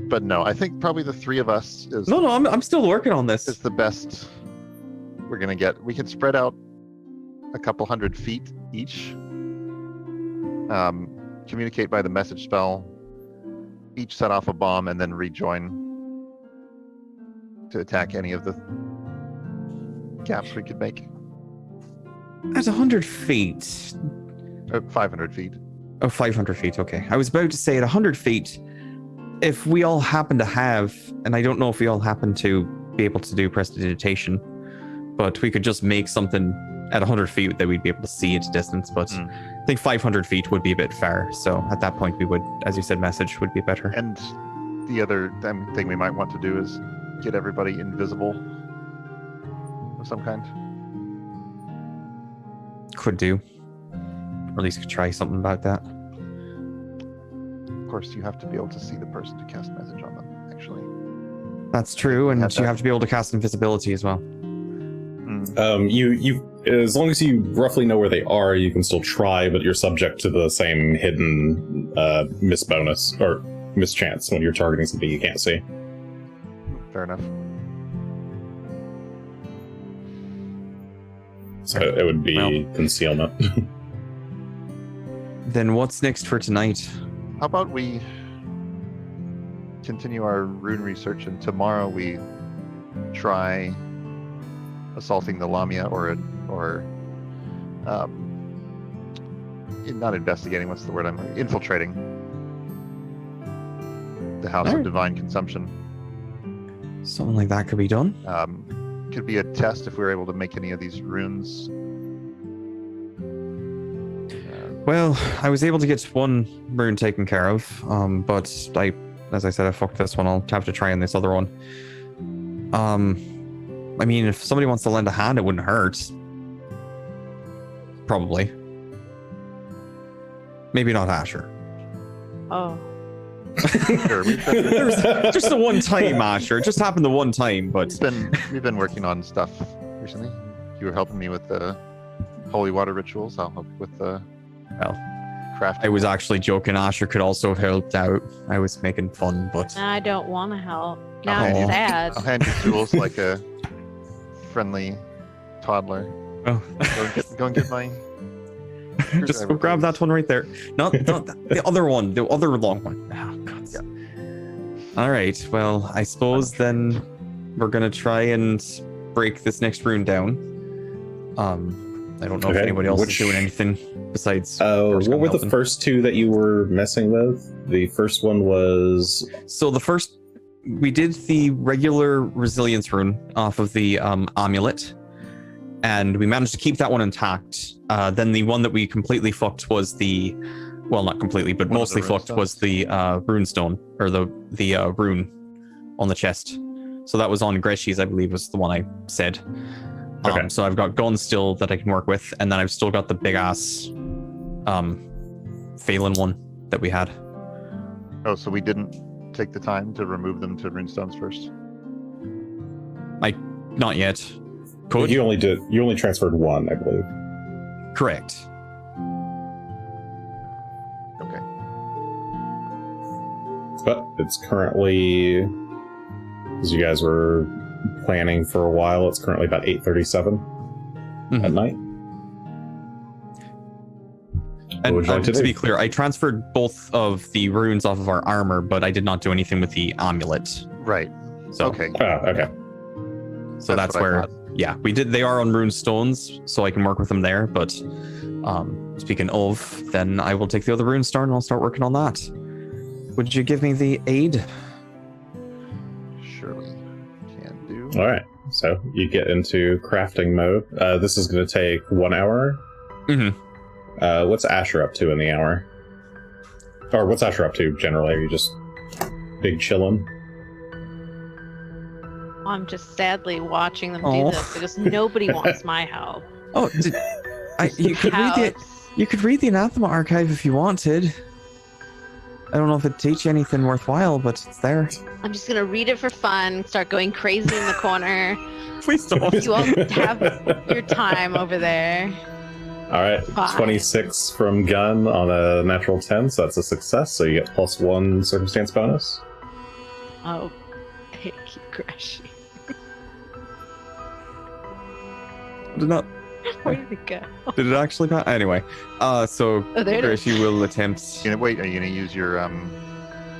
But no, I think probably the three of us is No, I'm still working on this. the best we're gonna get. We can spread out a couple hundred feet each. Communicate by the message spell. Each set off a bomb and then rejoin to attack any of the gaps we could make. At 100 feet. 500 feet. Oh, 500 feet, okay. I was about to say at 100 feet, if we all happen to have, and I don't know if we all happen to be able to do prestidigitation, but we could just make something at 100 feet that we'd be able to see at a distance, but I think 500 feet would be a bit far. So at that point, we would, as you said, message would be better. And the other thing we might want to do is get everybody invisible of some kind. Could do. Or at least could try something about that. Of course, you have to be able to see the person to cast message on them, actually. That's true, and Have you that. have to be able to cast invisibility as well. You as long as you roughly know where they are, you can still try, but you're subject to the same hidden miss bonus or mischance when you're targeting something you can't see. Fair enough. So it would be concealment. Then what's next for tonight? How about we continue our rune research, and tomorrow we try assaulting the Lamia, or not investigating. What's the word? Infiltrating the House of Alright. Divine Consumption. Something like that could be done. Could be a test if we were able to make any of these runes. Well, I was able to get one rune taken care of, but as I said, I fucked this one. I'll have to try on this other one. I mean, if somebody wants to lend a hand, it wouldn't hurt. Probably. Maybe not Asher. Oh. Sure, we've Just the one time, Asher. It just happened the one time, but we've been working on stuff recently. You were helping me with the holy water rituals. I'll help with the craft. I was actually joking. Asher could also have helped out. I was making fun, but I don't want to help. Now I'll I'm hand sad. I'll hand you tools like a friendly toddler. oh, Go and get my. just go grab that one right there. Not the other one, the other long one. Oh, God. Yeah. All right. Well, I suppose then we're gonna try and break this next rune down. I don't know if Okay, anybody else is which- doing anything besides. What were the helping. first two that you were messing with? The first one was So the first, we did the regular resilience rune off of the amulet, and we managed to keep that one intact. Then the one that we completely fucked was the, well, not completely, but One of mostly the fucked was the rune stone, or the rune on the chest. So that was on Greshy's, I believe, was the one I said. Okay. So I've got Gunn still that I can work with, and then I've still got the big ass Phelan one that we had. Oh, so we didn't take the time to remove them to runestones first. Not yet. Could? you only transferred one, I believe. Correct. Okay. But it's currently, as you guys were planning for a while, it's currently about 8:37 at Mhm. night. And would you like to to do? be clear, I transferred both of the runes off of our armor, but I did not do anything with the amulet. Right. So, Okay. Okay. so that's what I where, thought. yeah, we did. They are on rune stones, so I can work with them there. But speaking of, then I will take the other rune stone and I'll start working on that. Would you give me the aid? Surely can do. All right. So you get into crafting mode. This is going to take 1 hour. Mm-hmm. What's Asher up to in the hour? Or what's Asher up to generally? Are you just big chillin'? I'm just sadly watching them Oh. do this because nobody wants my help. Oh, you could read the House. you could read the Anathema archive if you wanted. I don't know if it'd teach you anything worthwhile, but it's there. I'm just gonna read it for fun, start going crazy in the corner. Please don't. You all have your time over there. All right, Fine. 26 from Gunn on a natural 10, so that's a success. So you get +1 circumstance bonus. Oh, thank you, Greshy. Did not. Where did it go? Did it actually pass? Anyway, so Oh, there it is. Greshy will attempt. Are you gonna use your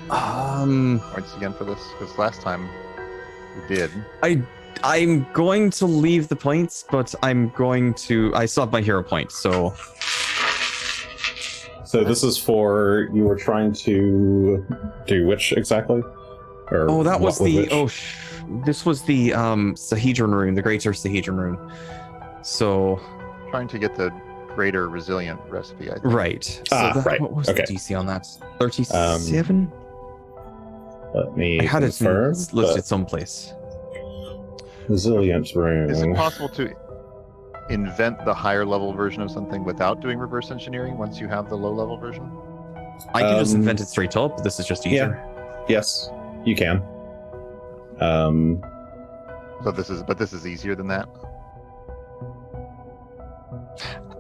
points again for this? Because last time we did. I'm going to leave the points, but I still have my hero point, so... So this is for, you were trying to do which exactly? Or Oh, that was what the... which? This was the Sahedron rune, the Greater Sahedron rune. So... Trying to get the greater resilient recipe, I think. Right. So right. what was Okay. the DC on that? 37? Let me I had it confirm. listed someplace. Resilience rune. Is it possible to invent the higher level version of something without doing reverse engineering once you have the low level version? I can just invent it straight up. This is just easier. Yes, you can. So this is easier than that.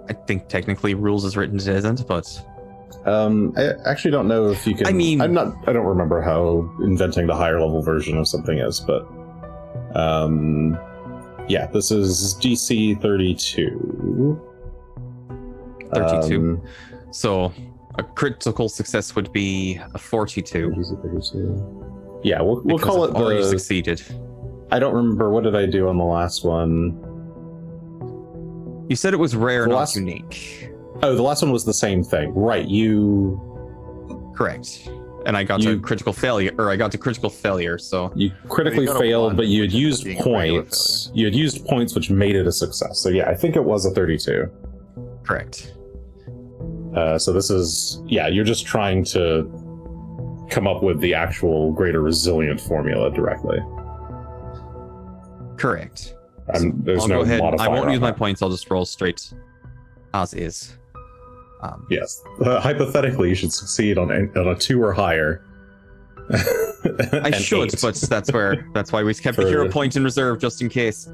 I think technically rules as written it isn't, but I actually don't know if you can. I mean- I don't remember how inventing the higher level version of something is, but yeah, this is DC 32. 32. So a critical success would be a 42. DC 32. Yeah, we'll because call I've it already the. succeeded. I don't remember, what did I do on the last one? You said it was rare, The not last- unique. Oh, the last one was the same thing, right? You Correct. And I got You- to critical failure, so critically got a failed, one, but you had which ends up used being a regular points. You had used points, which made it a success. So yeah, I think it was a 32. correct. So this is, yeah, you're just trying to come up with the actual greater resilient formula directly. Correct. There's I'll no go ahead. I modifier won't on use my that. points. I'll just roll straight as is. Yes. Hypothetically, you should succeed on a 2 or higher. I And should, 8. but that's why we kept the For- hero point in reserve just in case.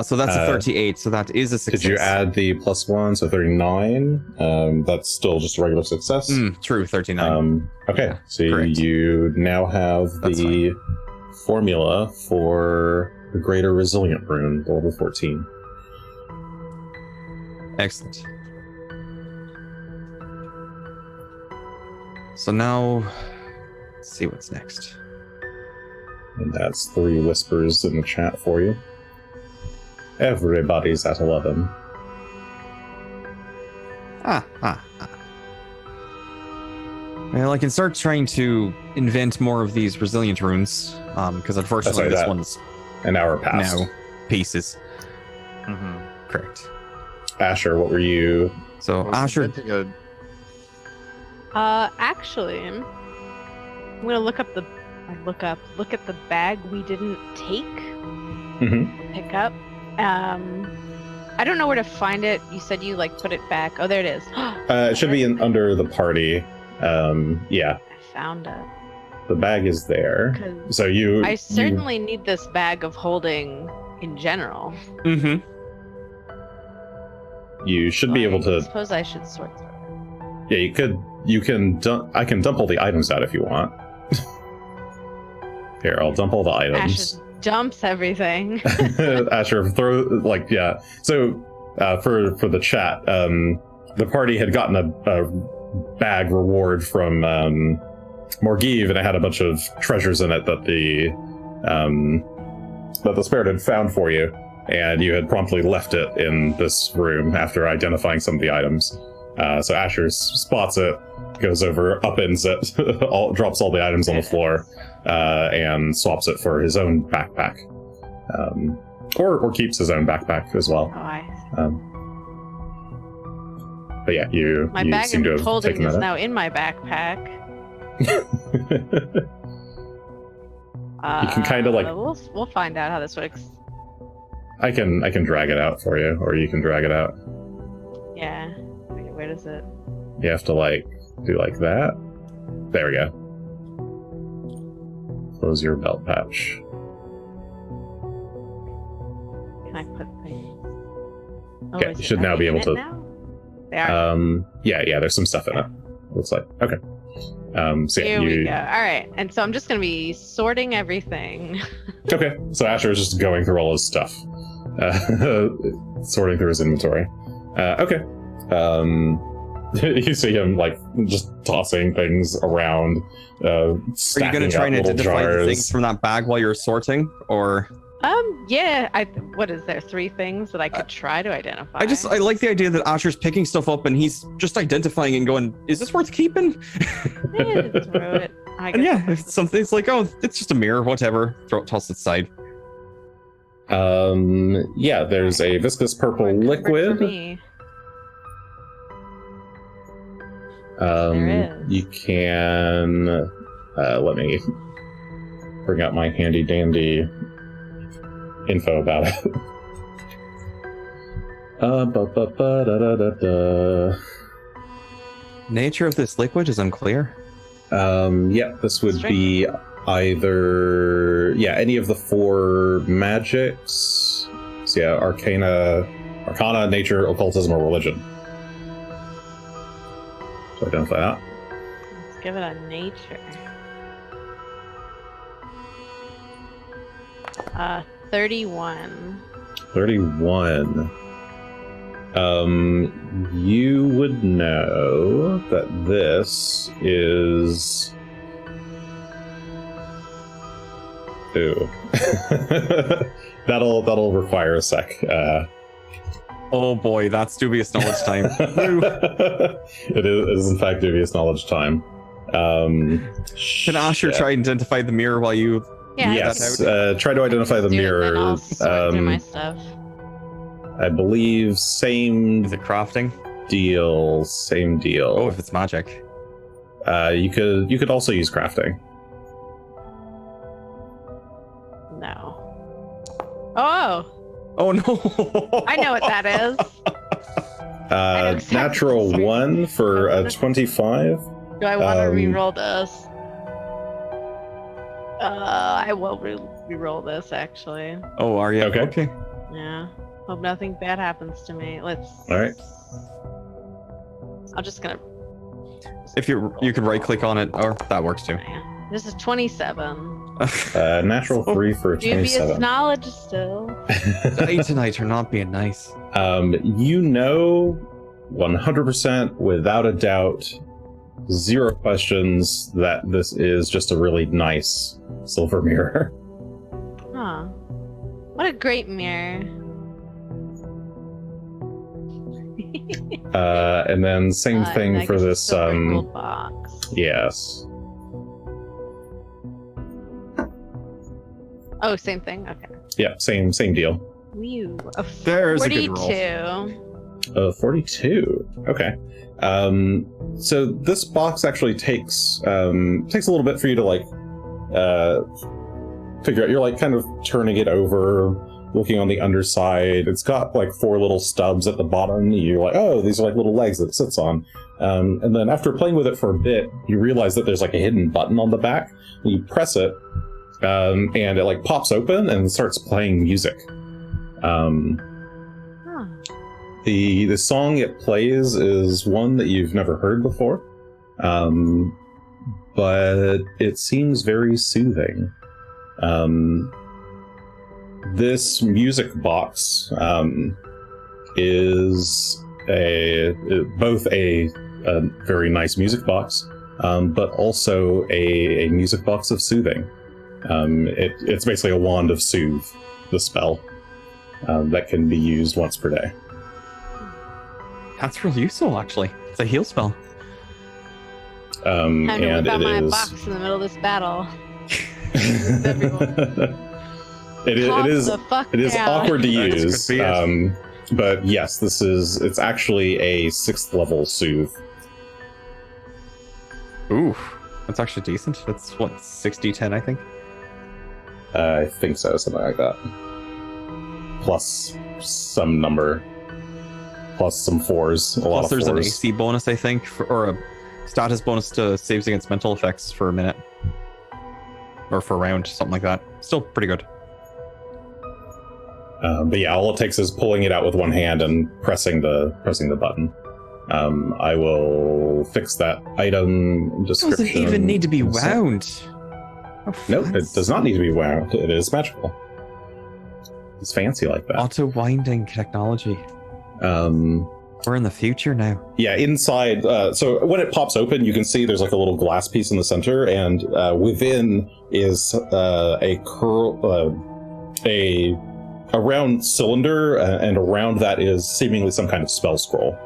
So that's a 38. So that is a success. Did you add the +1, so 39? That's still just a regular success. True, 39. Okay, Yeah, so correct. you now have That's the formula for the greater resilient rune, level 14. Excellent. So now, let's see what's next. And that's 3 whispers in the chat for you. Everybody's at 11. Well, I can start trying to invent more of these resilient runes, because unfortunately That's this right, one's An hour passed. now pieces. Mm-hmm. Correct. Asher, what were you? So Asher, Actually, I'm gonna look at the bag we didn't take, pick up. I don't know where to find it. You said you put it back. Oh, there it is. It should be under the party. Yeah, I found it. the bag is there. 'Cause So you. I certainly need this bag of holding in general. You should be able I to. suppose I should sort through it. Yeah, you could. You can dump. I can dump all the items out if you want. Here, I'll dump all the Ash items. just dumps everything. Asher, yeah. So, for the chat, the party had gotten a bag reward from Morgiv, and it had a bunch of treasures in it that the spirit had found for you, and you had promptly left it in this room after identifying some of the items. So Asher spots it, goes over, upends it, drops all the items on the floor, and swaps it for his own backpack. Or keeps his own backpack as well. Oh, I But yeah, you My you bag seem to of have holding taken is that now in my backpack. You can kinda, We'll find out how this works. I can drag it out for you, or you can drag it out. Yeah. Okay, where does it? You have to do like that. There we go. Close your belt pouch. Can I put things? Oh, Okay, is you it- should are now they be in able it to- now? They are. Yeah, there's some stuff in it. Looks like. Okay. So yeah, Here we go. All right, and so I'm just gonna be sorting everything. Okay, so Asher is just going through all his stuff, sorting through his inventory. Okay. You see him just tossing things around. are you going to try and identify the things jars. from that bag while you're sorting, or? Yeah. What is there? 3 things that I could try to identify? I like the idea that Asher's picking stuff up and he's just identifying and going, "Is this worth keeping?" Yeah, throw it. I And guess yeah, I'll if something, it's like, oh, it's just a mirror, whatever. Toss it aside. Yeah, there's a viscous purple encumbered for liquid. me. Um, There is. you can let me bring up my handy dandy info about it. Ba-ba-ba-da-da-da-da. Nature of this liquid is unclear. Yeah, this would be either any of the 4 magics. So yeah, Arcana, Nature, Occultism, or Religion. So identify that. Let's give it a nature. 31. 31. You would know that this is. Ooh. that'll require a sec. Oh boy, that's dubious knowledge time. It is in fact dubious knowledge time. Can Asher try and identify the mirror while you... Yeah. Yes, try to identify the do it, mirror. then I'll sort through my stuff. I believe same Is it crafting? deal. Same deal. Oh, if it's magic. You could also use crafting. No. Oh, Oh no! I know what that is. know exactly Natural what you're 1 for a 25. Do I want to Um, re-roll this? I will re-roll this actually. Oh, are you? Okay. Yeah. Hope nothing bad happens to me. Let's. All right. I'm just gonna. If you could right click on it, or that works too. Yeah. This is 27. Natural 3 for a Dubious 27. knowledge still. Die tonight or not being nice. You know 100% without a doubt, 0 questions, that this is just a really nice silver mirror. Huh. What a great mirror. And then same thing I for guess this. silver gold box. Yes. Oh, same thing. Okay. Yeah, same deal. Whew. There's a 42. good roll. 42. Okay. So this box actually takes a little bit for you to figure out. You're like kind of turning it over, looking on the underside. It's got like 4 little stubs at the bottom. You're like, oh, these are like little legs that it sits on. And then after playing with it for a bit, you realize that there's like a hidden button on the back. And you press it, and it like pops open and starts playing music. Huh. The song it plays is one that you've never heard before, but it seems very soothing. This music box is both a very nice music box, but also a music box of soothing. It's basically a wand of soothe, the spell, that can be used once per day. That's real useful, actually. It's a heal spell. Time to And whip out it my is. box in the middle of this battle. It is The fuck it is down. awkward to That use, could be it. but yes, it's actually a 6th level soothe. Ooh, that's actually decent. That's what, 60-10, I think. I think so, something like that. Plus some number, plus some 4s, a lot Plus, of there's 4s. an AC bonus, I think, or a status bonus to saves against mental effects for a minute. Or for a round, something like that. Still pretty good. But yeah, all it takes is pulling it out with one hand and pressing the button. I will fix that item description. Doesn't even need to be wound. Nope, it does not need to be wound. It is magical. It's fancy like that. Auto winding technology. We're in the future now. Yeah, inside. So when it pops open, you can see there's like a little glass piece in the center, and within is a a round cylinder, and around that is seemingly some kind of spell scroll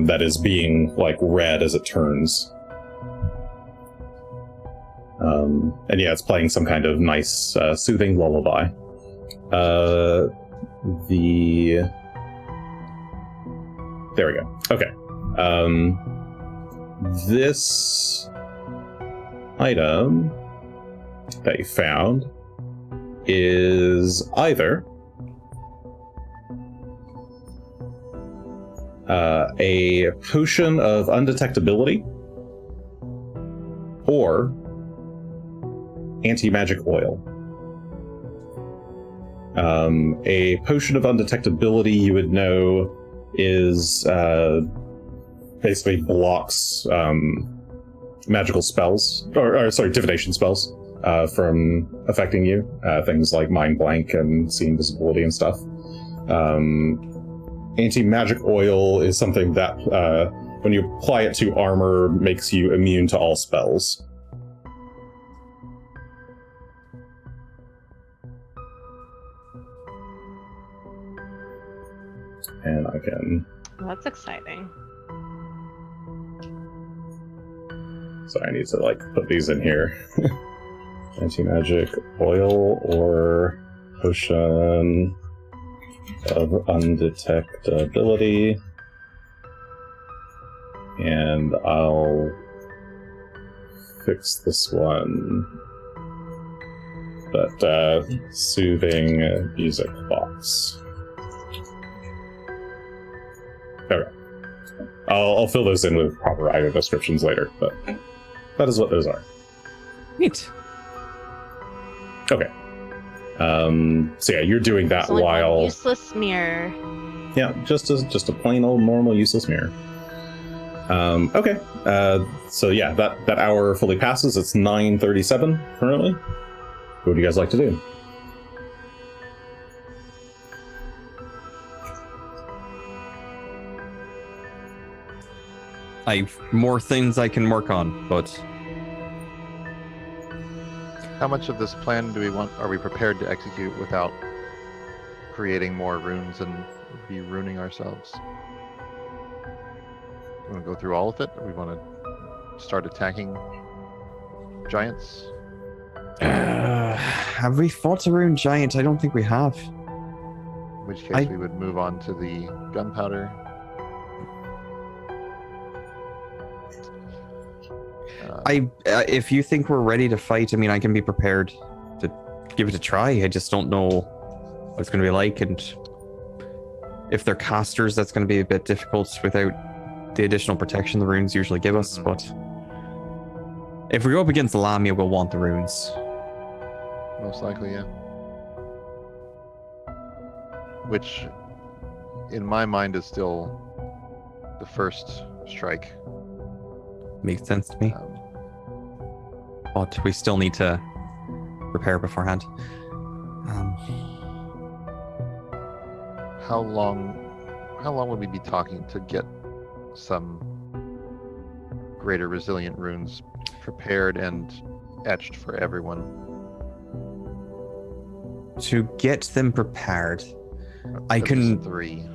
that is being like read as it turns. And yeah, it's playing some kind of nice soothing lullaby. There we go. Okay. This item that you found is either a potion of undetectability or anti-magic oil. A potion of undetectability, you would know, is basically blocks magical spells, or sorry, divination spells from affecting you. Things like mind blank and see invisibility and stuff. Anti-magic oil is something that, when you apply it to armor, makes you immune to all spells. And I can... That's exciting. Sorry, I need to like put these in here. Anti-magic oil or potion of undetectability. And I'll fix this one. But soothing music box. Okay. I'll fill those in with proper item descriptions later, but that is what those are. Neat. Okay. So yeah, you're doing that It's only one while... useless mirror. Yeah, just a plain old normal useless mirror. Okay. So yeah, that hour fully passes. It's 9:37 currently. What would you guys like to do? I've more things I can work on, but How much of this plan do we want? Are we prepared to execute without creating more runes and be ruining ourselves? Do we want to go through all of it, or we want to start attacking giants? have we fought a rune giant? I don't think we have. In which case we would move on to the gunpowder. If you think we're ready to fight, I mean, I can be prepared to give it a try. I just don't know what it's going to be like, and if they're casters, that's going to be a bit difficult without the additional protection the runes usually give us. Mhm. But if we go up against the Lamia, we'll want the runes. Most likely, yeah. Which, in my mind, is still the first strike. Makes sense to me. But we still need to prepare beforehand. How long would we be talking to get some greater resilient runes prepared and etched for everyone? To get them prepared, I At can... least 3.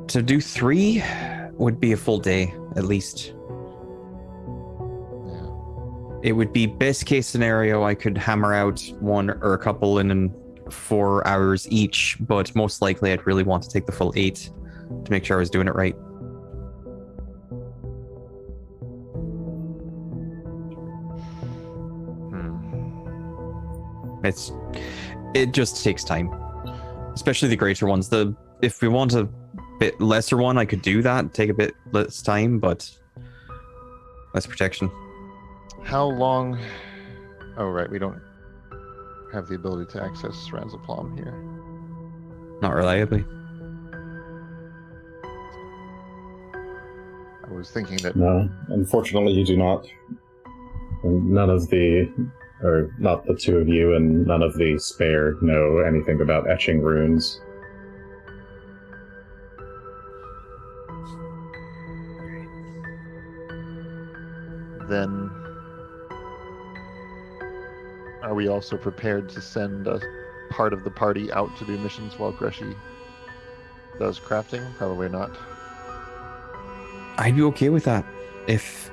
To do 3 would be a full day, at least. Yeah. It would be best case scenario, I could hammer out 1 or a couple in 4 hours each, but most likely I'd really want to take the full 8 to make sure I was doing it right. It just takes time, especially the greater ones. If we want a bit lesser one, I could do that, take a bit less time, but less protection. How long? Oh, right. We don't have the ability to access Razaplam here. Not reliably. I was thinking that. No, unfortunately you do not. None of the... or not the two of you, and none of the spare know anything about etching runes. Then, are we also prepared to send a part of the party out to do missions while Greshy does crafting? Probably not. I'd be okay with that. If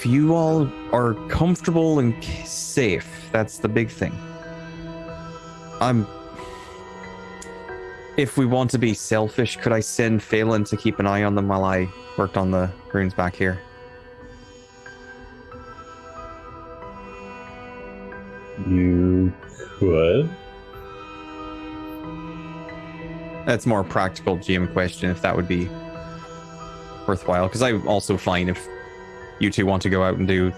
you all are comfortable and safe, that's the big thing. If we want to be selfish, could I send Phelan to keep an eye on them while I worked on the runes back here? You could. That's more a practical GM question, if that would be worthwhile. Because I'm also fine if you two want to go out and do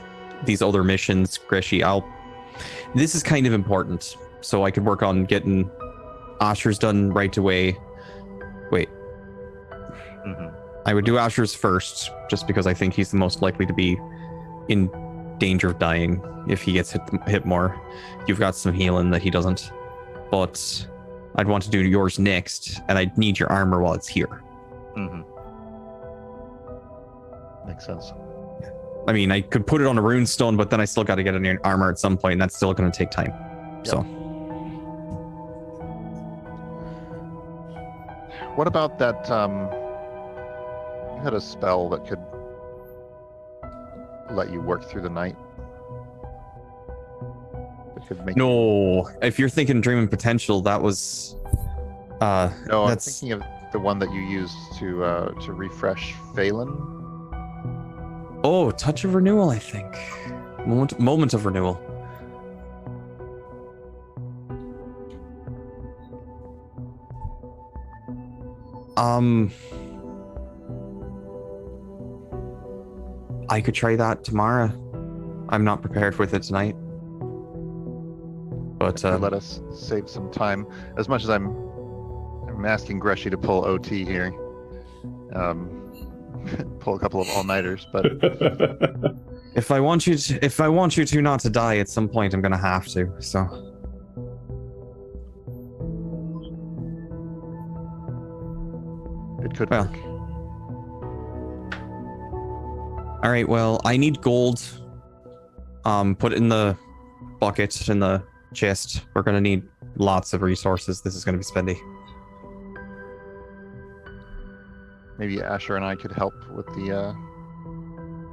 these other missions, Greshy. This is kind of important, so I could work on getting Asher's done right away. Wait. I would do Asher's first, just because I think he's the most likely to be in danger of dying if he gets hit more. You've got some healing that he doesn't. But I'd want to do yours next, and I'd need your armor while it's here. Makes sense. I mean, I could put it on a rune stone, but then I still got to get an armor at some point, and that's still going to take time. Yep. So. What about that, you had a spell that could let you work through the night? That could make No, if you're thinking Dream and Potential, that was... No, I'm that's... thinking of the one that you used to refresh Phelan. Oh, Touch of Renewal, I think. Moment of Renewal. I could try that tomorrow. I'm not prepared with it tonight. But Let us save some time. As much as I'm asking Greshy to pull OT here, pull a couple of all-nighters, but if I want you to not to die at some point, I'm gonna have to. So. it could work. All right, well, I need gold. Put it in the bucket, in the chest. We're going to need lots of resources. This is going to be spendy. Maybe Asher and I could help with the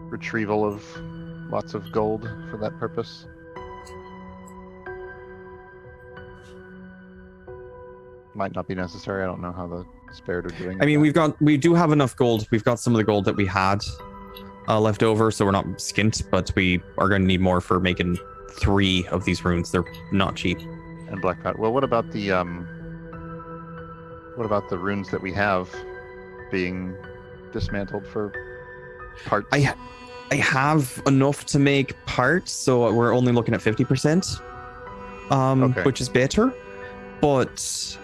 retrieval of lots of gold for that purpose. Might not be necessary. I don't know how the Spirit are doing. I mean, we do have enough gold. We've got some of the gold that we had left over, so we're not skint, but we are going to need more for making 3 of these runes. They're not cheap. And black powder. Well, what about the runes that we have being dismantled for parts? I have enough to make parts, so we're only looking at 50%, Okay. which is better. But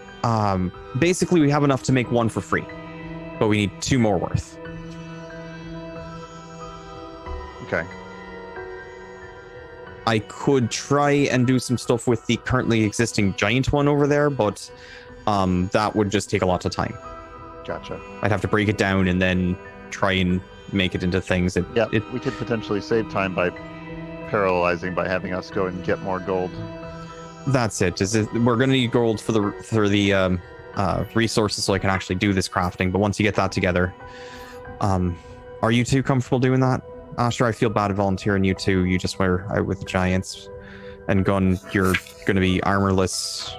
basically, we have enough to make 1 for free, but we need 2 more worth. Okay. I could try and do some stuff with the currently existing giant one over there, but that would just take a lot of time. Gotcha. I'd have to break it down and then try and make it into things. We could potentially save time by parallelizing by having us go and get more gold. That's it. We're going to need gold for the resources so I can actually do this crafting. But once you get that together, are you two comfortable doing that? Asher, I feel bad volunteering you two. You just were out with the giants. And Gunn, you're going to be armorless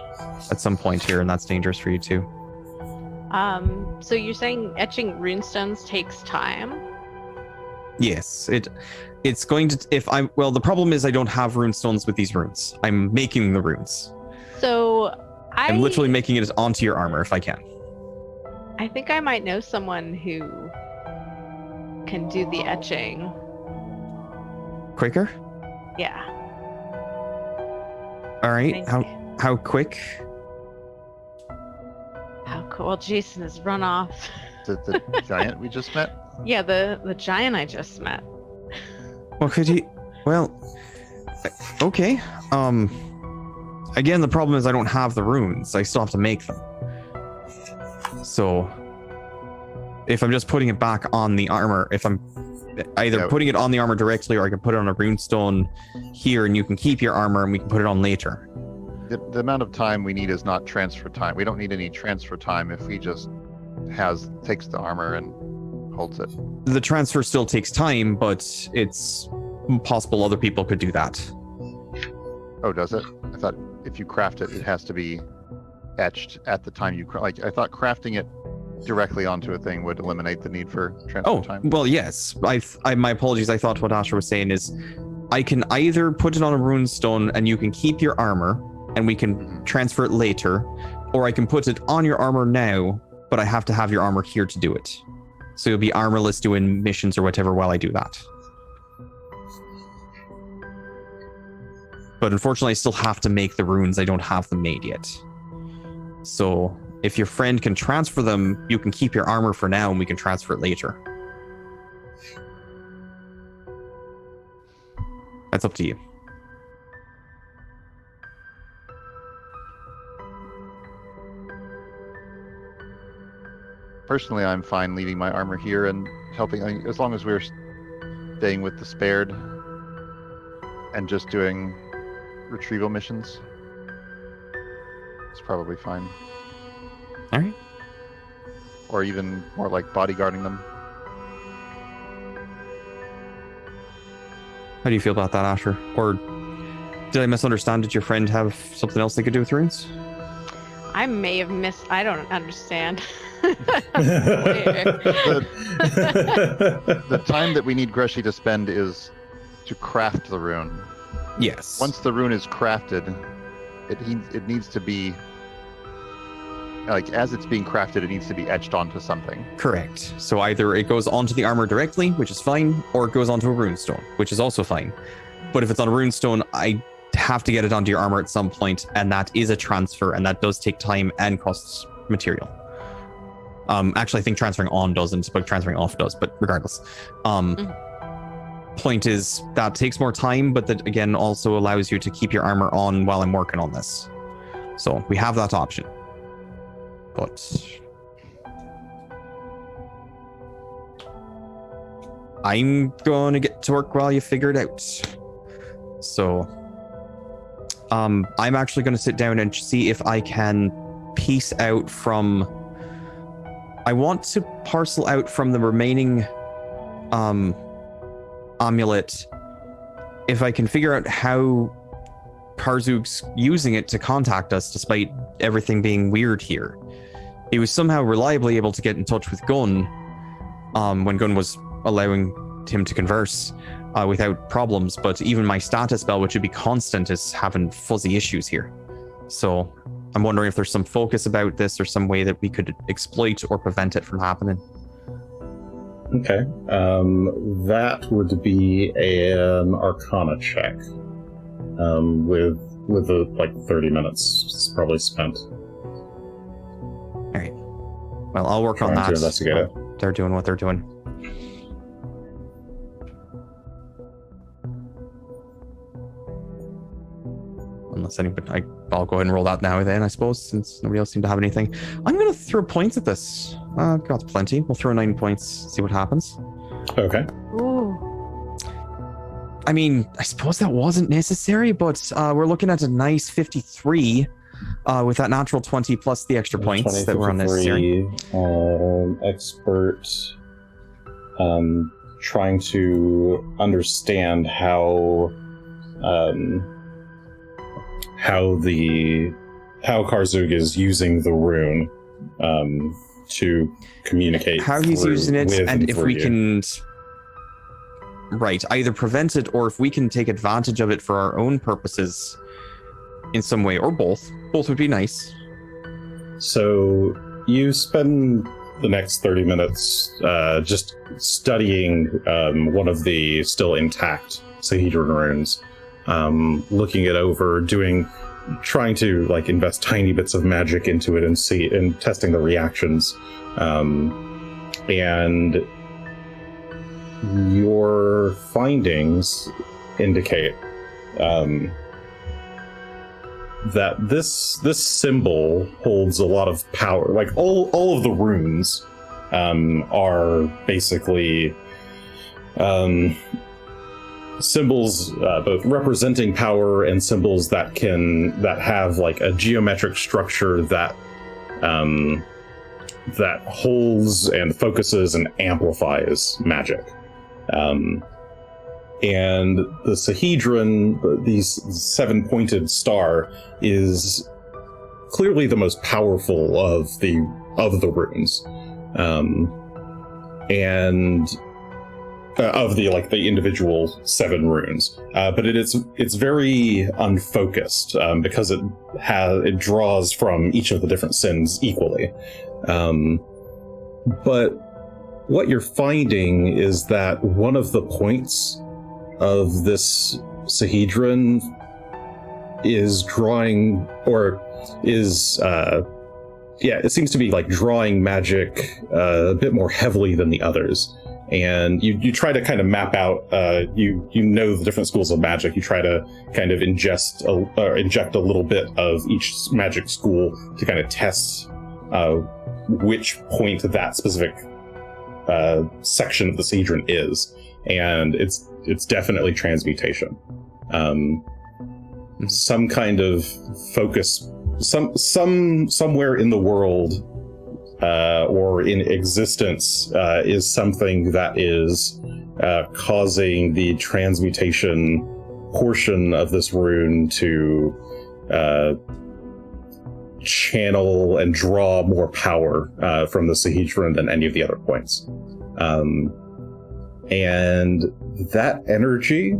at some point here, and that's dangerous for you too. So you're saying etching runestones takes time? Yes, it's going to. The problem is I don't have runestones with these runes. I'm making the runes. So I'm literally making it onto your armor if I can. I think I might know someone who can do the etching. Quicker? Yeah. All right. How quick? How cool. Well, Jason has run off. The giant we just met? Yeah, the giant I just met. Well, could you? Well, okay. Again, the problem is I don't have the runes. I still have to make them. So, if I'm just putting it back on the armor, if I'm either putting it on the armor directly, or I can put it on a runestone here, and you can keep your armor, and we can put it on later. the amount of time we need is not transfer time. We don't need any transfer time if he just takes the armor and holds it. The transfer still takes time, but it's possible other people could do that. Oh, does it? I thought if you craft it, it has to be etched at the time you like. I thought crafting it directly onto a thing would eliminate the need for transfer time. Well, yes. I my apologies. I thought what Asher was saying is, I can either put it on a runestone and you can keep your armor, and we can transfer it later, or I can put it on your armor now, but I have to have your armor here to do it. So you'll be armorless doing missions or whatever while I do that. But unfortunately, I still have to make the runes. I don't have them made yet. So if your friend can transfer them, you can keep your armor for now and we can transfer it later. That's up to you. Personally, I'm fine leaving my armor here and helping, as long as we're staying with the spared and just doing retrieval missions. It's probably fine. All right. Or even more like bodyguarding them. How do you feel about that, Asher? Or did I misunderstand? Did your friend have something else they could do with runes? I may have missed. I don't understand. The time that we need Greshy to spend is to craft the rune. Yes. Once the rune is crafted, it needs to be, like, as it's being crafted, it needs to be etched onto something. Correct. So either it goes onto the armor directly, which is fine, or it goes onto a runestone, which is also fine. But if it's on a runestone, I have to get it onto your armor at some point, and that is a transfer, and that does take time and costs material. Actually, I think transferring on doesn't, but transferring off does, but regardless. Point is, that takes more time, but that, again, also allows you to keep your armor on while I'm working on this. So we have that option. But I'm going to get to work while you figure it out. So I'm actually going to sit down and see if I can piece out from... I want to parcel out from the remaining amulet if I can figure out how Karzoug's using it to contact us despite everything being weird here. He was somehow reliably able to get in touch with Gunn when Gunn was allowing him to converse without problems, but even my status spell, which would be constant, is having fuzzy issues here. So I'm wondering if there's some focus about this or some way that we could exploit or prevent it from happening. Okay. That would be an Arcana check. With like 30 minutes it's probably spent. All right. Well, I'll work on that. To investigate it. They're doing what they're doing. Unless anybody, I'll go ahead and roll that now then, I suppose, since nobody else seemed to have anything. I'm going to throw points at this. Got plenty. We'll throw 9 points, see what happens. Okay. Ooh. I mean, I suppose that wasn't necessary, but we're looking at a nice 53 with that natural 20 plus the extra points that were unnecessary. Expert, trying to understand how Karzoug is using the rune to communicate. How he's using it, and if we can, right, either prevent it or if we can take advantage of it for our own purposes in some way, or both. Both would be nice. So you spend the next 30 minutes just studying one of the still intact Sahedron runes, looking it over, trying to like invest tiny bits of magic into it and testing the reactions. And your findings indicate that this symbol holds a lot of power. Like all of the runes are basically symbols both representing power and symbols that have like a geometric structure that that holds and focuses and amplifies magic. And the Sahedron, these 7-pointed star, is clearly the most powerful of the runes, and of the individual 7 runes. But it's very unfocused because it draws from each of the different sins equally. But what you're finding is that one of the points of this Sahedron is drawing, or is it seems to be like drawing magic a bit more heavily than the others. And you try to kind of map out, you know the different schools of magic. You try to kind of inject a little bit of each magic school to kind of test which point that specific section of the Sahedron is, and it's definitely transmutation. Some kind of focus, somewhere in the world or in existence is something that is causing the transmutation portion of this rune to channel and draw more power from the Sahedron than any of the other points. And that energy,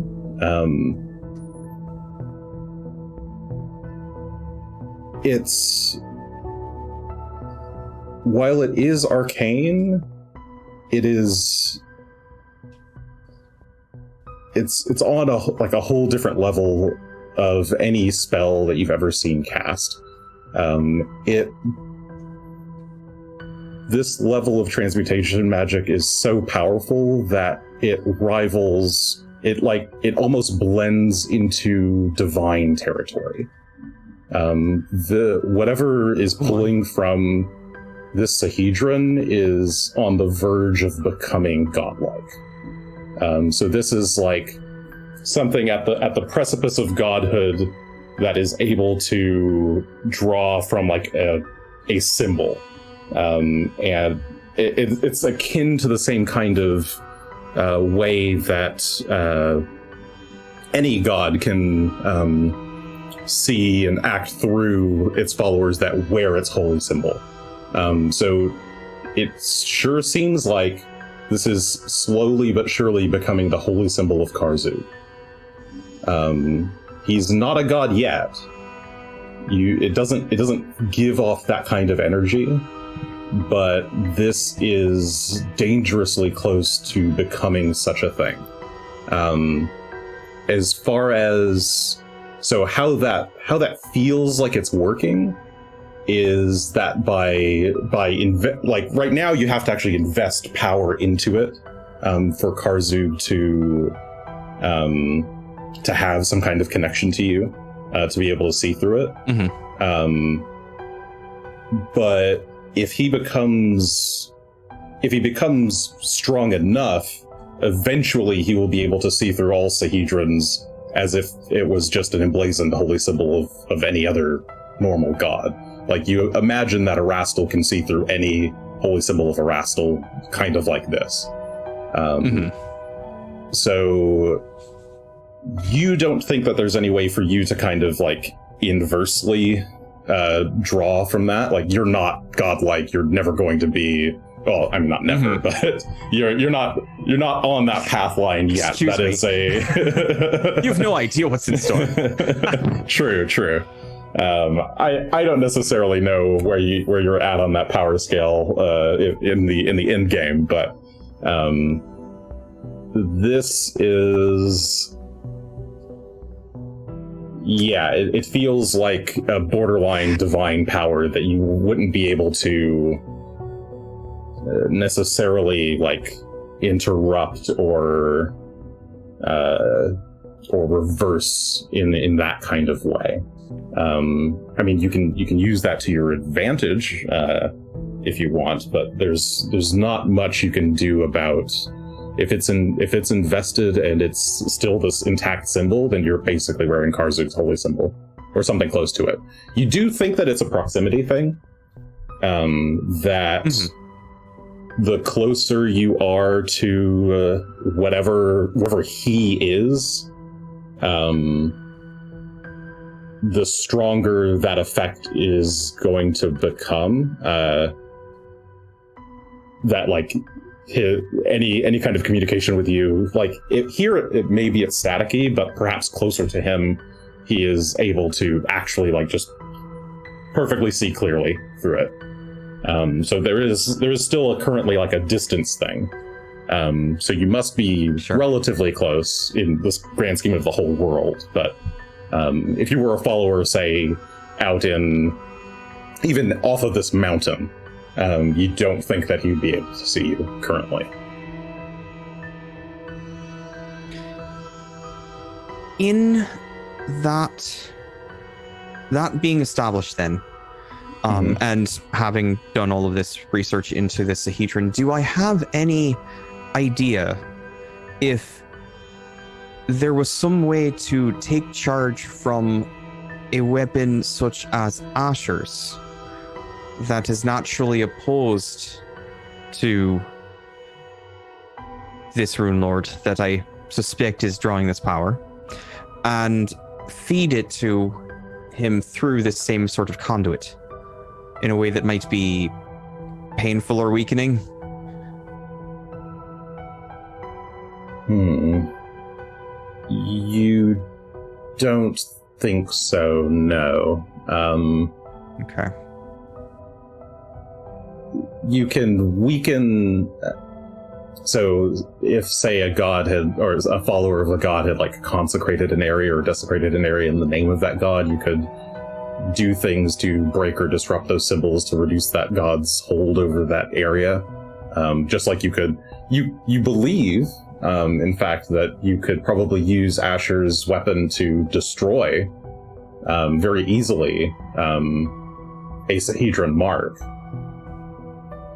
while it is arcane, it's on a whole different level of any spell that you've ever seen cast. This level of transmutation magic is so powerful that it rivals it almost blends into divine territory. Whatever is pulling from this Sahedron is on the verge of becoming godlike. So this is like something at the precipice of godhood that is able to draw from like a symbol, and it's akin to the same kind of way that any god can see and act through its followers that wear its holy symbol. So it sure seems like this is slowly but surely becoming the holy symbol of Karzoug. He's not a god yet. It doesn't give off that kind of energy, but this is dangerously close to becoming such a thing. As far as how that feels like it's working is that right now you have to actually invest power into it for Karzoug to have some kind of connection to you, to be able to see through it. Mm-hmm. But if he becomes strong enough, eventually he will be able to see through all Sahedrons as if it was just an emblazoned holy symbol of any other normal god. Like, you imagine that Erastil can see through any holy symbol of Erastil, kind of like this. So you don't think that there's any way for you to kind of like inversely draw from that? Like, you're not godlike. You're never going to be. Well, I mean, not never, but you're not on that path line yet. Excuse that me. is a. You have no idea what's in store. True. I don't necessarily know where you're at on that power scale in the end game, but this is. Yeah, it feels like a borderline divine power that you wouldn't be able to necessarily like interrupt or reverse in that kind of way. I mean, you can use that to your advantage if you want, but there's not much you can do about If it's invested and it's still this intact symbol, then you're basically wearing Karzoug's holy symbol or something close to it. You do think that it's a proximity thing, that the closer you are to whoever he is, the stronger that effect is going to become. That like any kind of communication with you, like it may be it's staticky, but perhaps closer to him, he is able to actually like just perfectly see clearly through it. So there is still currently like a distance thing. So you must be relatively close in this grand scheme of the whole world. But if you were a follower, say, out in even off of this mountain, you don't think that he'd be able to see you currently. In that being established then, and having done all of this research into the Sahedron, do I have any idea if there was some way to take charge from a weapon such as Asher's that is naturally opposed to this Runelord that I suspect is drawing this power, and feed it to him through this same sort of conduit in a way that might be painful or weakening? You don't think so, no. Okay. You can weaken. So if, say, a god had, or a follower of a god had like consecrated an area or desecrated an area in the name of that god, you could do things to break or disrupt those symbols to reduce that god's hold over that area. Just like you could, you believe, in fact, that you could probably use Asher's weapon to destroy very easily a Sahedron mark.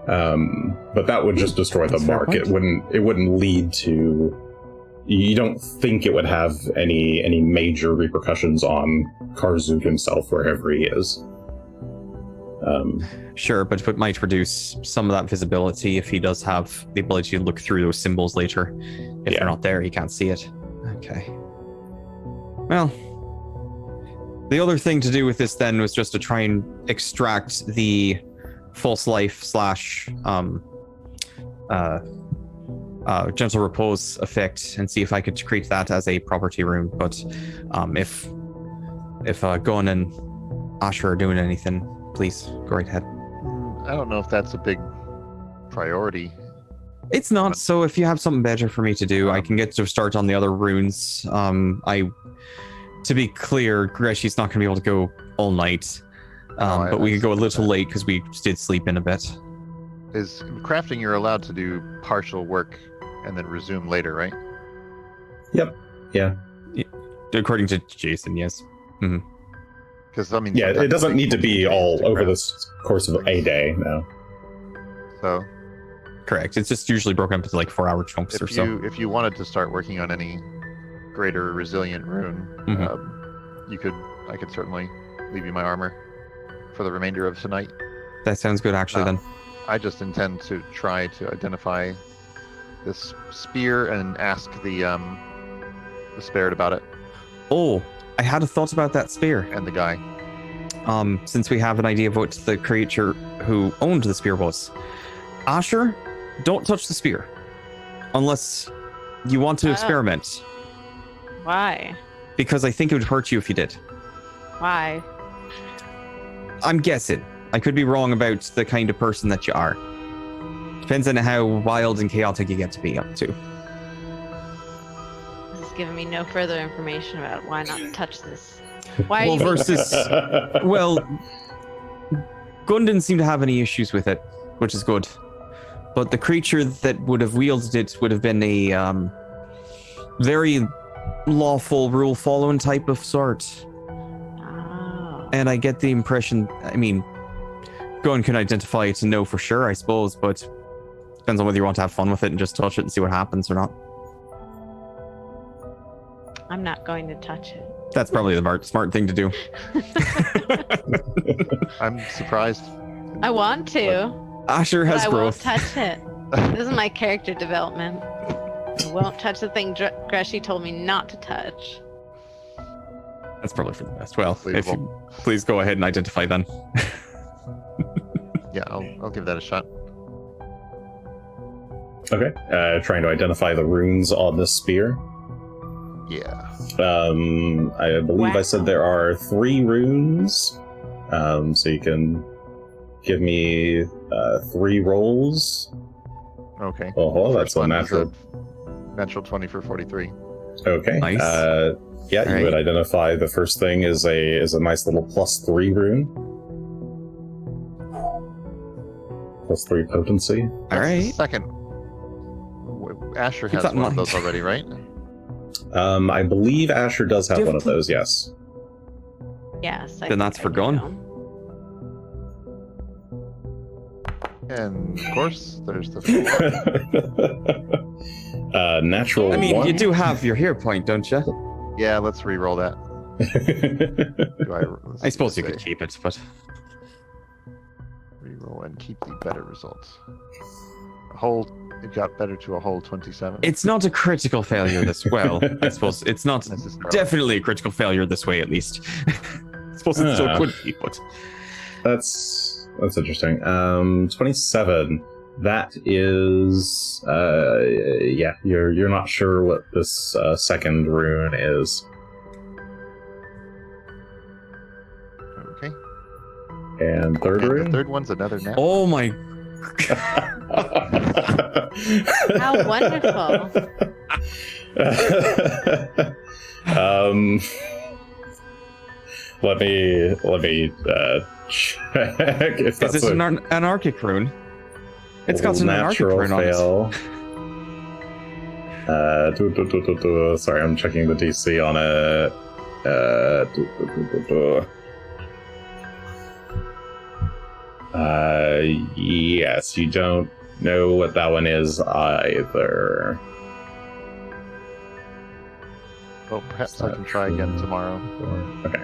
But that would just destroy the mark. It wouldn't lead to. You don't think it would have any major repercussions on Karzoug himself, wherever he is. Sure, but it might reduce some of that visibility if he does have the ability to look through those symbols later. If they're not there, he can't see it. Okay. Well, the other thing to do with this then was just to try and extract the false life / gentle repose effect and see if I could create that as a property rune. But if Gunn and Asher are doing anything, please go right ahead. I don't know if that's a big priority. It's not. So if you have something better for me to do, I can get to start on the other runes. To be clear, Greshy's not going to be able to go all night. But we could go a little late because we did sleep in a bit. Is crafting, you're allowed to do partial work and then resume later, right? Yep. Yeah. According to Jason, yes. Mm-hmm. Because I mean, it doesn't need to be all over this course of a day. No. So. Correct. It's just usually broken up into like 4-hour chunks or so. If you wanted to start working on any greater resilient rune, I could certainly leave you my armor for the remainder of tonight. That sounds good, actually. Then I just intend to try to identify this spear and ask the spirit about it. Oh, I had a thought about that spear and the guy. Since we have an idea of what the creature who owned the spear was, Asher, don't touch the spear unless you want to experiment. Why? Because I think it would hurt you if you did. Why? I'm guessing. I could be wrong about the kind of person that you are. Depends on how wild and chaotic you get to be up to. This is giving me no further information about why not touch this. Why? Well, Gunn didn't seem to have any issues with it, which is good. But the creature that would have wielded it would have been a very lawful, rule-following type of sort. Oh. And I get the impression, I mean, Gunn can identify it to know for sure, I suppose, but Depends on whether you want to have fun with it and just touch it and see what happens or not. I'm not going to touch it. That's probably the smart thing to do. I'm surprised. I want to. Asher has but I growth. won't touch it. This is my character development. I won't touch the thing Greshy told me not to touch. That's probably for the best. Well, if Believable. you please go ahead and identify then. Yeah, I'll give that a shot. Okay. Trying to identify the runes on the spear. Yeah. I believe I said there are 3 runes. So you can give me 3 rolls. Okay. Oh, First that's a one is natural. Natural 20 for 43. Okay. Nice. Yeah, All you right. would identify the first thing is a nice little +3 rune. +3 potency. All That's the right. second. Asher Keep has that in one of mind. those already, right? I believe Asher does have Do you one have of those, yes. Yes. Then that's for Gunn. And of course, there's the Natural I mean, 1. you do have your hero point, don't you? Yeah, let's re-roll that. I suppose you could keep it, but re-roll and keep the better results. It got better to a whole 27. it's not a critical failure this well. I suppose it's not Necessarily. definitely a critical failure this way, at least. I suppose it still could be, but That's interesting. 27. That is yeah, you're not sure what this second rune is. Okay. And third And the rune? third one's another nat. oh my How wonderful. let me check if is that's this a an anarchic rune? It's got an anarchic natural rune on it. fail. Sorry, I'm checking the DC on it. Yes, you don't know what that one is either. Well, perhaps I can try again tomorrow. Okay.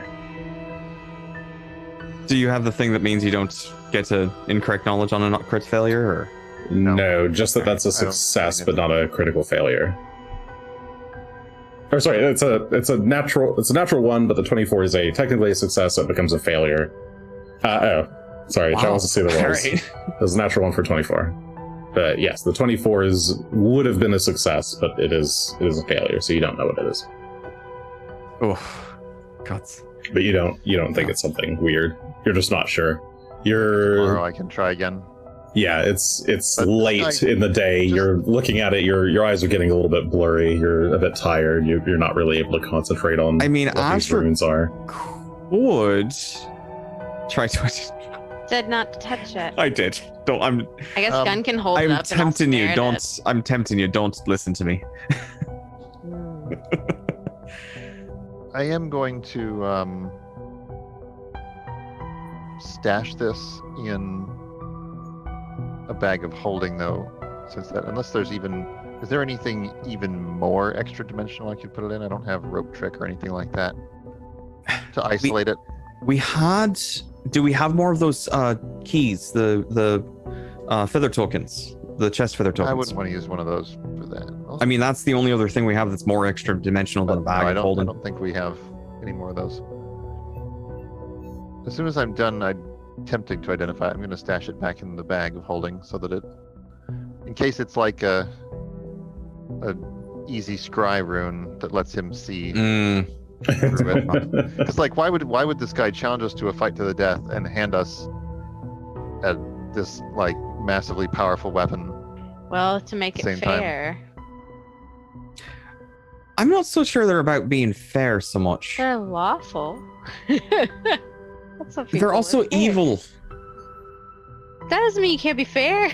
Do you have the thing that means you don't get to incorrect knowledge on a not crit failure, or No, just that that's a I don't success, think but not a critical failure. Or sorry, it's a natural 1, but the 24 is technically a success, so it becomes a failure. Sorry, I wasn't see the rolls. Alright. It was a natural 1 for 24. But yes, the 24 would have been a success, but it is a failure, so you don't know what it is. Oh, God. But you don't think it's something weird. You're just not sure. Tomorrow I can try again. Yeah, it's But late in the day. just- You're looking at it. Your eyes are getting a little bit blurry. You're a bit tired. You're not really able to concentrate on I mean, what these Asher runes are. would try to. Said not to touch it. I did. Don't. I guess Gunn can hold it I'm up. and I'll tempting you. stare at Don't. it. I'm tempting you. Don't listen to me. Hmm. I am going to stash this in a bag of holding, though, since that unless there's even is there anything even more extra dimensional I could put it in? I don't have rope trick or anything like that to isolate it. We had. Do we have more of those keys? The feather tokens. The chest feather tokens. I wouldn't want to use one of those for that. I mean, that's the only other thing we have that's more extra dimensional than a bag I of holding. don't think we have any more of those. As soon as I'm done, I'm tempting to identify it. I'm going to stash it back in the bag of holding so that in case it's like a easy scry rune that lets him see through it. Because why would this guy challenge us to a fight to the death and hand us this massively powerful weapon? Well, to make it Same time. fair, I'm not so sure they're about being fair so much. they're lawful. That's what people They're also would say. evil. That doesn't mean you can't be fair.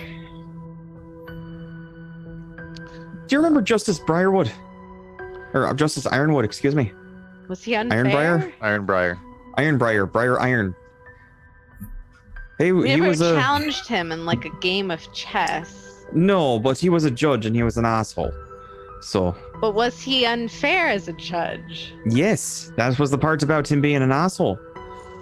Do you remember Justice Briarwood? Or Justice Ironwood, excuse me. Was he unfair? Ironbriar? Ironbriar. Ironbriar, Briar Iron. Hey, We he never was a. challenged him in a game of chess. No, but he was a judge and he was an asshole. So, But was he unfair as a judge? yes, that was the part about him being an asshole.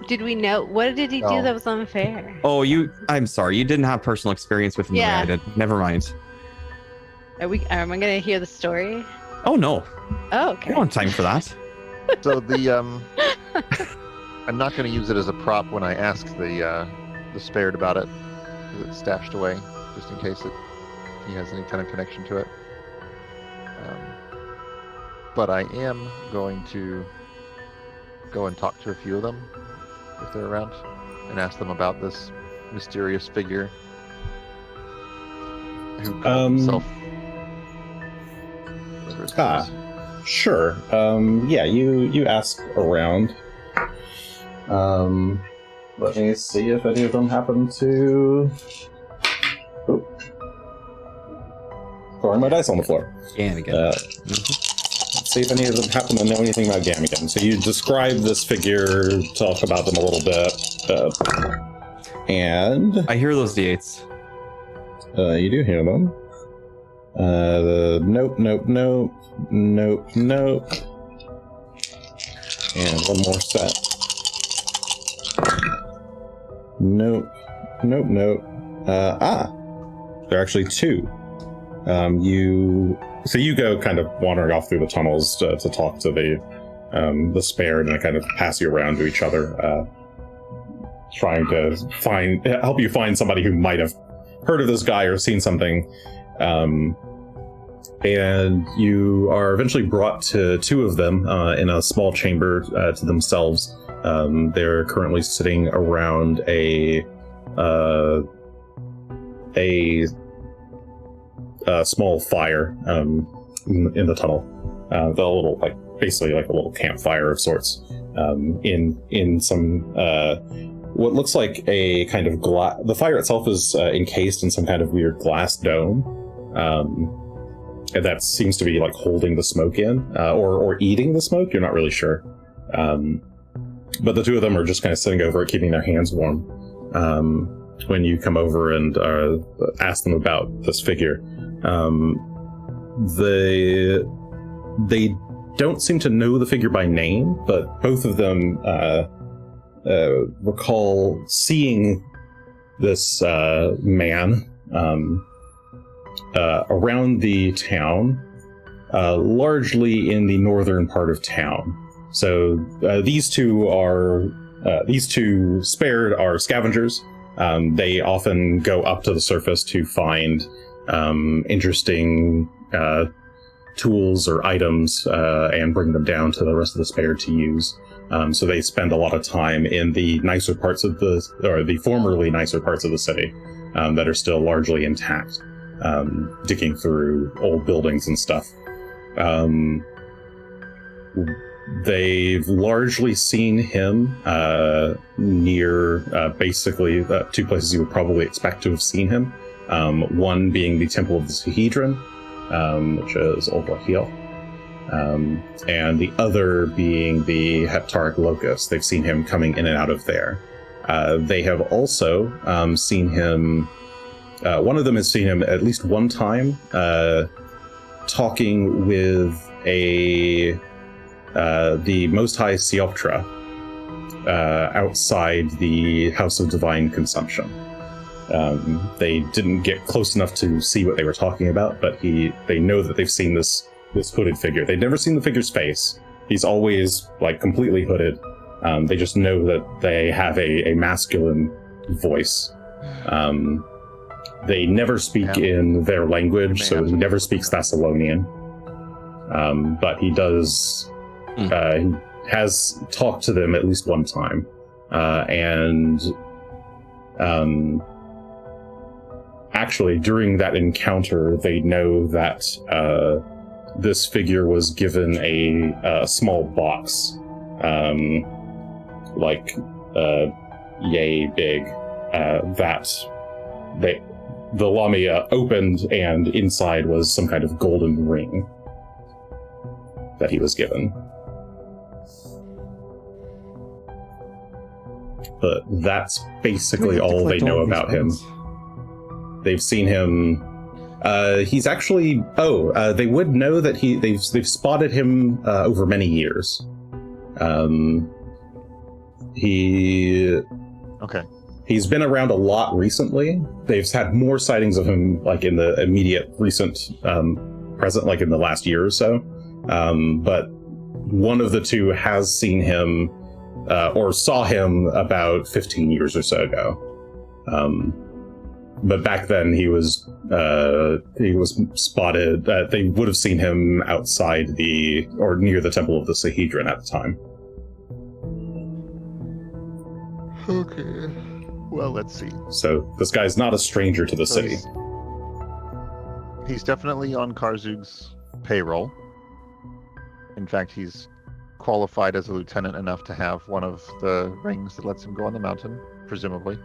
Did we know what did he do No. that was unfair? Oh, I'm sorry, you didn't have personal experience with him the way I Yeah. did. Never mind. Am I gonna hear the story? Oh no, Oh, I okay. don't have time for that. So I'm not going to use it as a prop when I ask the spared about it, because it's stashed away, just in case he has any kind of connection to it. But I am going to go and talk to a few of them, if they're around, and ask them about this mysterious figure who called himself. whatever his name is. Sure. Yeah, you ask around. Let me see if any of them happen to... Oop. Throwing my dice on the floor. Gamigan. Let's see if any of them happen to know anything about Gamigan. So you describe this figure, talk about them a little bit, and... I hear those D8s. You do hear them. Nope. And one more set. Nope. There are actually two. You go kind of wandering off through the tunnels to talk to the spared, and I kind of pass you around to each other, trying to help you find somebody who might have heard of this guy or seen something. And you are eventually brought to two of them in a small chamber to themselves. They're currently sitting around a small fire in the tunnel. The little, basically like a little campfire of sorts. In some what looks like a kind of glass. The fire itself is encased in some kind of weird glass dome. And that seems to be like holding the smoke in, or eating the smoke. You're not really sure. But the two of them are just kind of sitting over it, keeping their hands warm. When you come over and ask them about this figure, they don't seem to know the figure by name, but both of them recall seeing this man around the town, largely in the northern part of town. So these two spared are scavengers. They often go up to the surface to find interesting tools or items and bring them down to the rest of the spared to use. So they spend a lot of time in the nicer parts of the formerly nicer parts of the city that are still largely intact. Digging through old buildings and stuff. They've largely seen him near basically two places you would probably expect to have seen him. One being the Temple of the Sahedrin, which is Old Hill, and the other being the Heptaric Locust. They've seen him coming in and out of there. They have also seen him. One of them has seen him at least one time talking with the Most High Sioptra outside the House of Divine Consumption. They didn't get close enough to see what they were talking about, but they know that they've seen this hooded figure. They've never seen the figure's face. He's always completely hooded. They just know that they have a masculine voice. They never speak in their language, so he never speaks Thessalonian. But he does. He has talked to them at least one time, and actually during that encounter, they know that this figure was given a small box, yay big, that the Lamia opened, and inside was some kind of golden ring that he was given. But that's basically all they know about him. They've seen him He's actually. They would know that they've spotted him over many years. Okay. He's been around a lot recently. They've had more sightings of him, like in the immediate recent present, like in the last year or so. But one of the two has seen him or saw him about 15 years or so ago. But back then he was spotted. They would have seen him outside or near the Temple of the Sahedrin at the time. Okay. Well, let's see. So this guy's not a stranger to the city. He's definitely on Karzoug's payroll. In fact, he's qualified as a lieutenant enough to have one of the rings that lets him go on the mountain, presumably.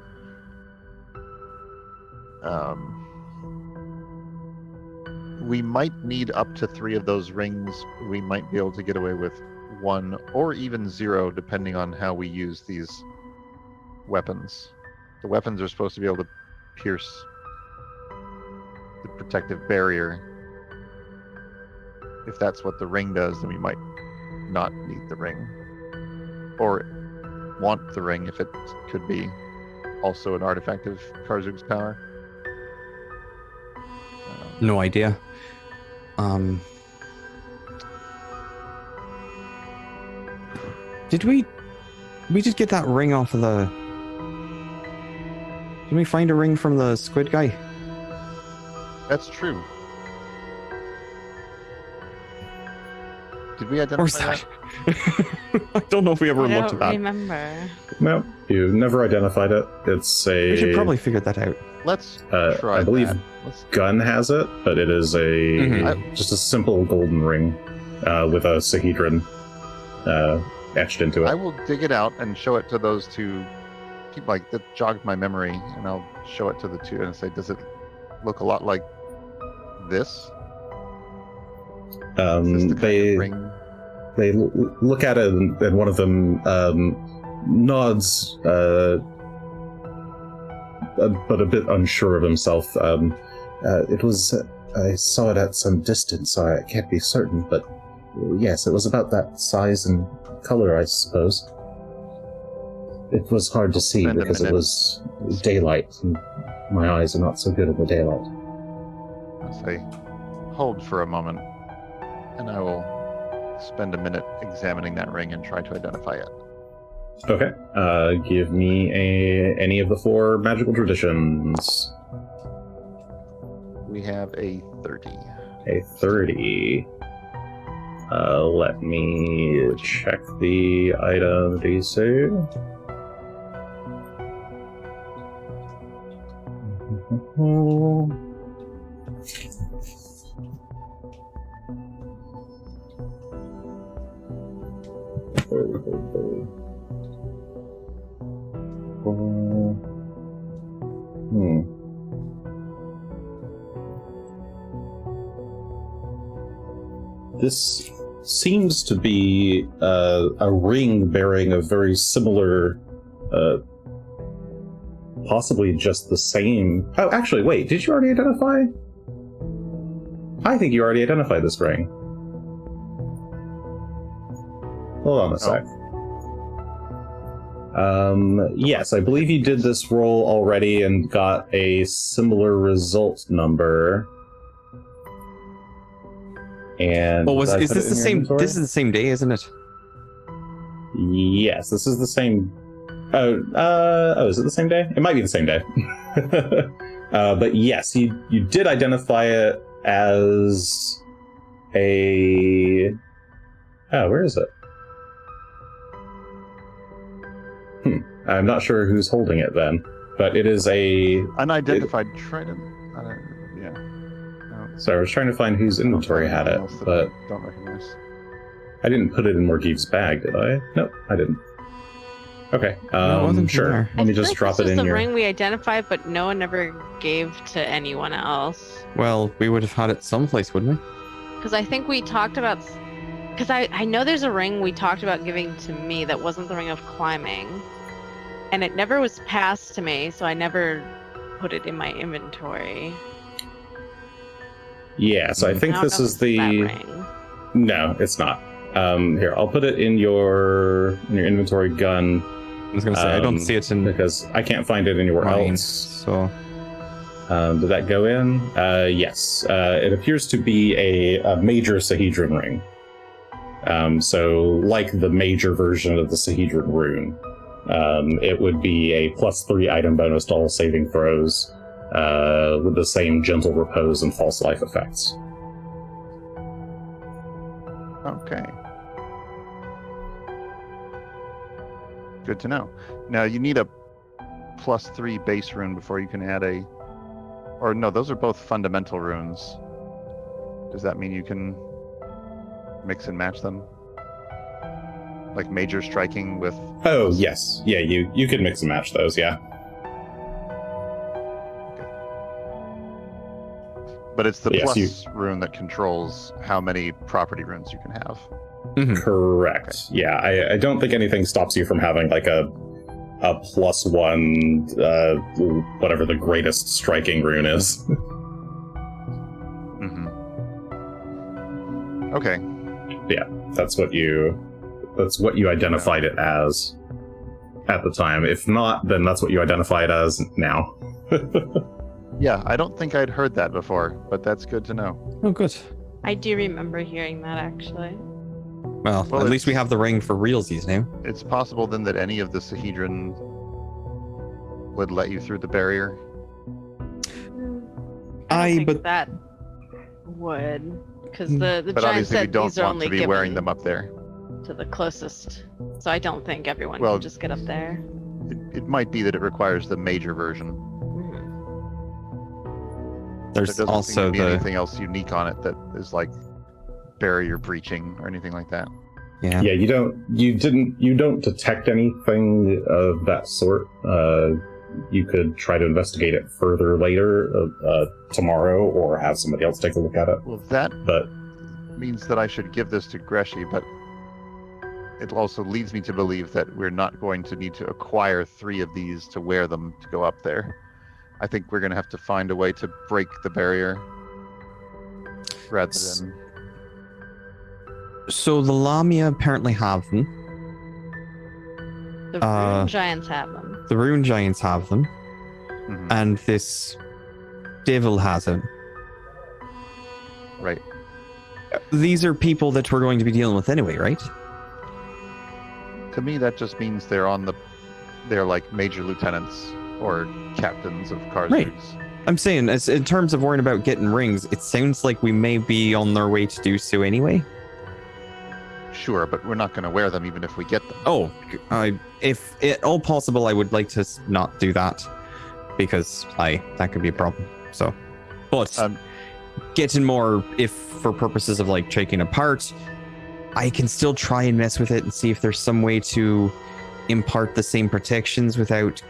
We might need up to 3 of those rings. We might be able to get away with 1 or even 0, depending on how we use these weapons. The weapons are supposed to be able to pierce the protective barrier. If that's what the ring does, then we might not need the ring. Or want the ring if it could be also an artifact of Karzoug's power. No idea. Did we did get that ring off of the... Did we find a ring from the squid guy? That's true. Did we identify Where's that? I don't know if we ever looked at that. I don't remember. No, you never identified it. It's a... We should probably figure that out. Let's try I believe that. Let's... Gunn has it, but it is just a simple golden ring with a Sahedrin etched into it. I will dig it out and show it to those 2 people. Like, that jogged my memory, and I'll show it to the 2 and say, does it look a lot like this? Is this the kind of ring? They look at it, and one of them nods, but a bit unsure of himself. It was... I saw it at some distance, so I can't be certain, but yes, it was about that size and color, I suppose. It was hard to see because it was daylight, and my eyes are not so good in the daylight. I'll say, hold for a moment, and I will spend a minute examining that ring and try to identify it. Okay. Give me any of the 4 magical traditions. We have a 30. A 30. Let me check the item DC. This seems to be a ring bearing a very similar, possibly just the same... Oh, actually, wait, did you already identify? I think you already identified this ring. Hold on a sec. Yes, I believe you did this roll already and got a similar result number. And Well, is this the same? Inventory? This is the same day, isn't it? Yes, this is the same. Oh, is it the same day? It might be the same day. But yes, you did identify it as a... Oh, where is it? I'm not sure who's holding it then, but it is a... Unidentified trident? Yeah. So I was trying to find whose inventory had it, but... I don't recognize. I didn't put it in Morgiev's bag, did I? Nope, I didn't. Okay, sure. Let me just drop it in here. This was the here. ring we identified, but no one ever gave to anyone else. Well, we would have had it someplace, wouldn't we? Because I think we talked about... Because I know there's a ring we talked about giving to me that wasn't the ring of climbing. And it never was passed to me, so I never put it in my inventory. Yeah, so I think I don't this know is if it's that the... ring. No, it's not. Here, I'll put it in your inventory gun. I was going to say, I don't see it in because I can't find it anywhere mine, else. so... Did that go in? Yes. It appears to be a major Sahedron ring. So, like the major version of the Sahedron rune, it would be a +3 item bonus to all saving throws, with the same gentle repose and false life effects. Okay. Good to know. Now you need a +3 base rune before you can add a... Or no, those are both fundamental runes. Does that mean you can mix and match them? Like major striking with... Oh, yes. Yeah, you could mix and match those, yeah. But it's the Yes, plus rune that controls how many property runes you can have. Correct. Okay. Yeah, I don't think anything stops you from having like a +1, whatever the greatest striking rune is. Mm-hmm. Okay. Yeah, that's what you identified it as at the time. If not, then that's what you identify it as now. Yeah, I don't think I'd heard that before, but that's good to know. Oh, good. I do remember hearing that, actually. Well, Well, at least we have the ring for realsies now. It's possible then that any of the Sahedron would let you through the barrier. I don't think but that would, because the But giant obviously we said don't these are want only to be given wearing them up there. to the closest. So I don't think everyone Well, can just get up there. It might be that it requires the major version. Mhm. There there's doesn't also seem to be the... anything else unique on it that is like barrier breaching or anything like that. Yeah. Yeah, you don't detect anything of that sort. You could try to investigate it further later, tomorrow, or have somebody else take a look at it. Well, that But means that I should give this to Greshy, but it also leads me to believe that we're not going to need to acquire 3 of these to wear them to go up there. I think we're going to have to find a way to break the barrier rather than... So the Lamia apparently have them. The rune giants have them. The Rune Giants have them. Mhm. And this Devil has them. Right. These are people that we're going to be dealing with anyway, right? To me, that just means they're like major lieutenants or captains of Karzougs. Right. I'm saying, as in terms of worrying about getting rings, it sounds like we may be on their way to do so anyway. Sure, but we're not going to wear them even if we get them. Oh, if at all possible, I would like to not do that because that could be a problem. So, but getting more, if for purposes of like taking apart, I can still try and mess with it and see if there's some way to impart the same protections without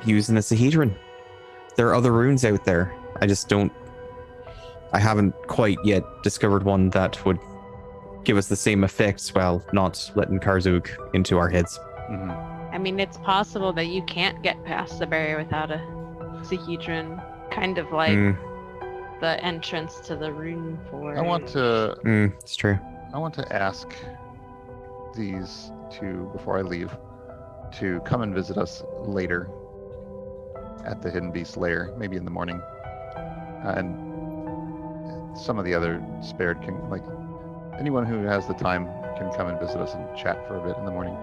using a Sahedron. There are other runes out there. I haven't quite yet discovered one that would give us the same effects while not letting Karzoug into our heads. Mhm. I mean, it's possible that you can't get past the barrier without a Sahedron, kind of like the entrance to the rune forge. I want to It's true. ask these two, before I leave, to come and visit us later at the Hidden Beast lair, maybe in the morning. And some of the other spared can, like, anyone who has the time can come and visit us and chat for a bit in the morning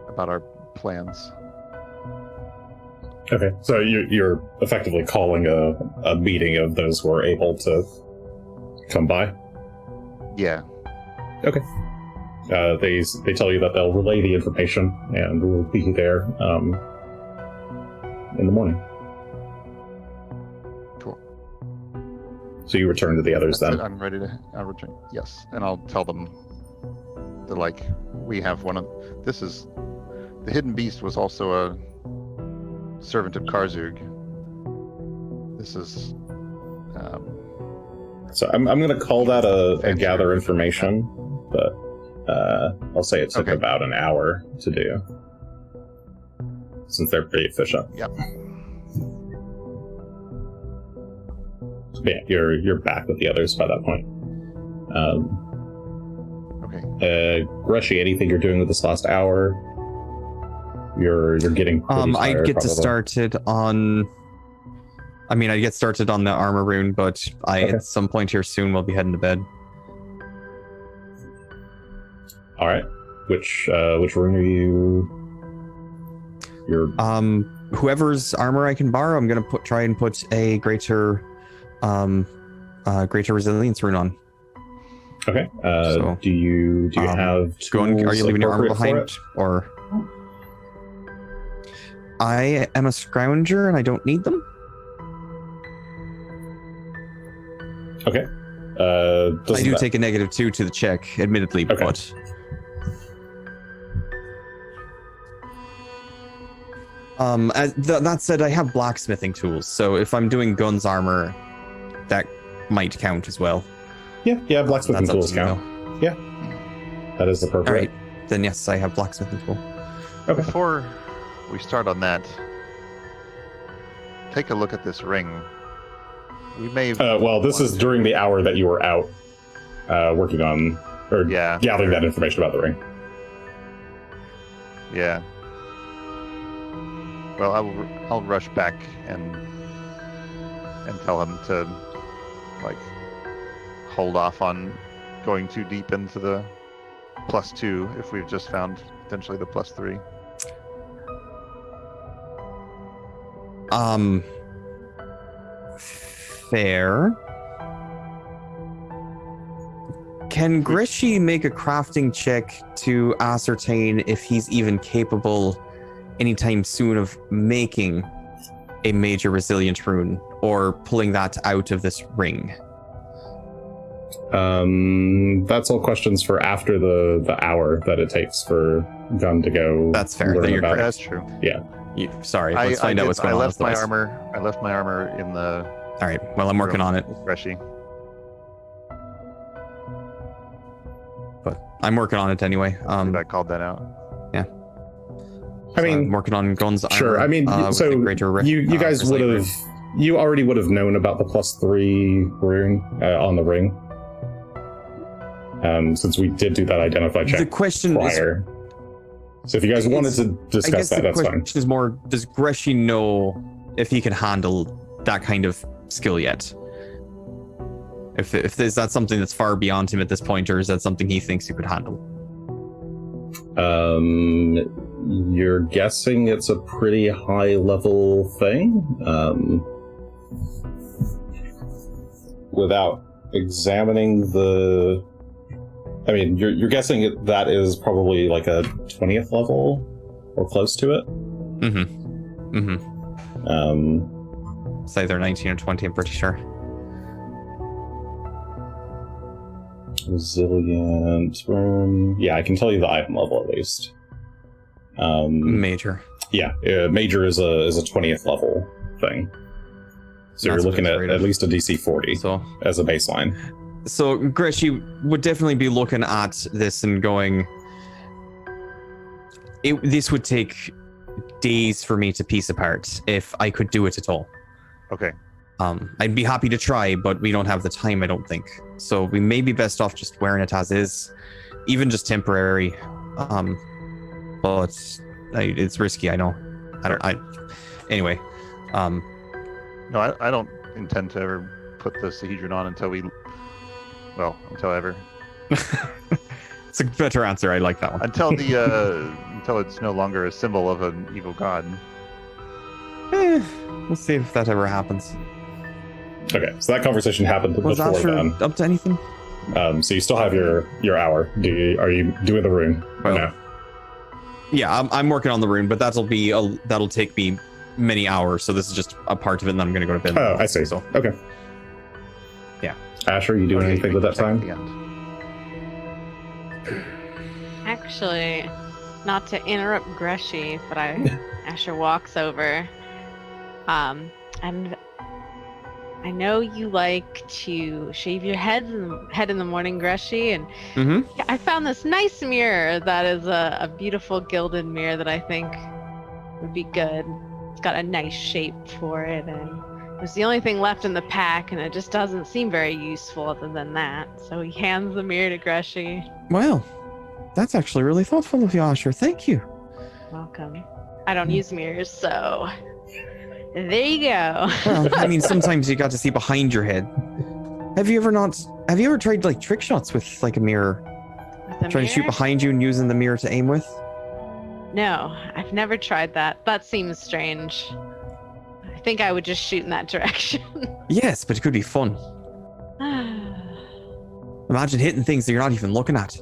about our plans. okay, so you're effectively calling a meeting of those who are able to come by. Yeah. Okay. They tell you that they'll relay the information and we'll be there in the morning. Cool. So you return to the others That's then. it. I'm ready to return. Yes, and I'll tell them that, like, we have one of... This is... The Hidden Beast was also a servant of Karzoug. This is... So I'm going to call that a Fancy gather version. information, but I'll say it took Okay. about an hour to do, since they're pretty efficient. Yep. Yeah, you're back with the others by that point. Okay. Greshy, anything you're doing with this last hour? You're getting pretty I'd tired, get probably. started on. I mean, I'd get started on the armor rune, but Okay. at some point here soon we'll be heading to bed. All right. Which rune are you? You're Whoever's armor I can borrow, I'm gonna try and put a greater resilience rune on. okay. So, do you have tools Are you leaving your armor appropriate for behind, it? or? I am a scrounger and I don't need them. Okay. I do take a -2 to the check, admittedly, Okay. but that said, I have blacksmithing tools, so if I'm doing Gunn's armor, that might count as well. Yeah, blacksmithing That's up tools to you, count. though. Yeah, that is All appropriate. right, then yes, I have blacksmithing tool. Okay. Before we start on that, take a look at this ring. We may. Well, this is during the hour that you were out working on or Yeah. gathering that information about the ring. Yeah. Well, I'll rush back and tell him to hold off on going too deep into the +2 if we've just found potentially the +3. Fair. Can Greshy make a crafting check to ascertain if he's even capable anytime soon of making a major resilient rune or pulling that out of this ring? That's all questions for after the hour that it takes for Gunn to go. That's fair. learn Then you're about it. correct. That's true. Sorry, let's find out what's going I on. left my otherwise. armor. I left my armor in the All right, well, I'm working room on it, with Greshy. but I'm working on it anyway. Did I called that out? I mean, I'm working on Gunn's armor. sure. I mean, with so the greater you guys would resilient have, rune. you already would have known about the +3 rune on the ring, since we did do that identify check The question is, prior. So if you guys wanted to I discuss guess that, the that's question fine. is more: does Greshy know if he can handle that kind of skill yet? If is that something that's far beyond him at this point, or is that something he thinks he could handle? You're guessing it's a pretty high level thing. Without examining the, I mean, you're guessing that is probably like a 20th level or close to it. It's either 19 or 20. I'm pretty sure. Resilient. Yeah, I can tell you the item level at least. Major. Yeah, major is a 20th level thing. So That's you're looking great. at least a DC 40 So as a baseline. Greshy would definitely be looking at this and going, this would take days for me to piece apart if I could do it at all. Okay. I'd be happy to try, but we don't have the time, I don't think. So we may be best off just wearing it as is, even just temporary. But it's risky, I know. Anyway. No, I don't intend to ever put the Sahedron on until ever. It's a better answer. I like that one. Until until it's no longer a symbol of an evil god. We'll see if that ever happens. Okay, so that conversation happened Was before Asher then. up to anything? So you still have your hour. Are you doing the rune? Or Well, no? Yeah, I'm working on the rune, but that'll take me many hours. So this is just a part of it, and then I'm gonna go to bed. Oh, I see. So Okay. Yeah. Asher, you doing Okay, anything you with that can check time? at the end. Actually, not to interrupt Greshy, but Asher walks over. And I know you like to shave your head in the morning, Greshy, and I found this nice mirror that is a beautiful gilded mirror that I think would be good. It's got a nice shape for it, and It was the only thing left in the pack, and it just doesn't seem very useful other than that. So he hands the mirror to Greshy. Well, that's actually really thoughtful of you, Asher. Thank you. Welcome. I don't use mirrors, so there you go. Well, I mean, sometimes you got to see behind your head. Have you ever tried like trick shots with like a mirror? Trying to shoot behind you and using the mirror to aim with? No, I've never tried that. That seems strange. I think I would just shoot in that direction. Yes, but it could be fun. Imagine hitting things that you're not even looking at.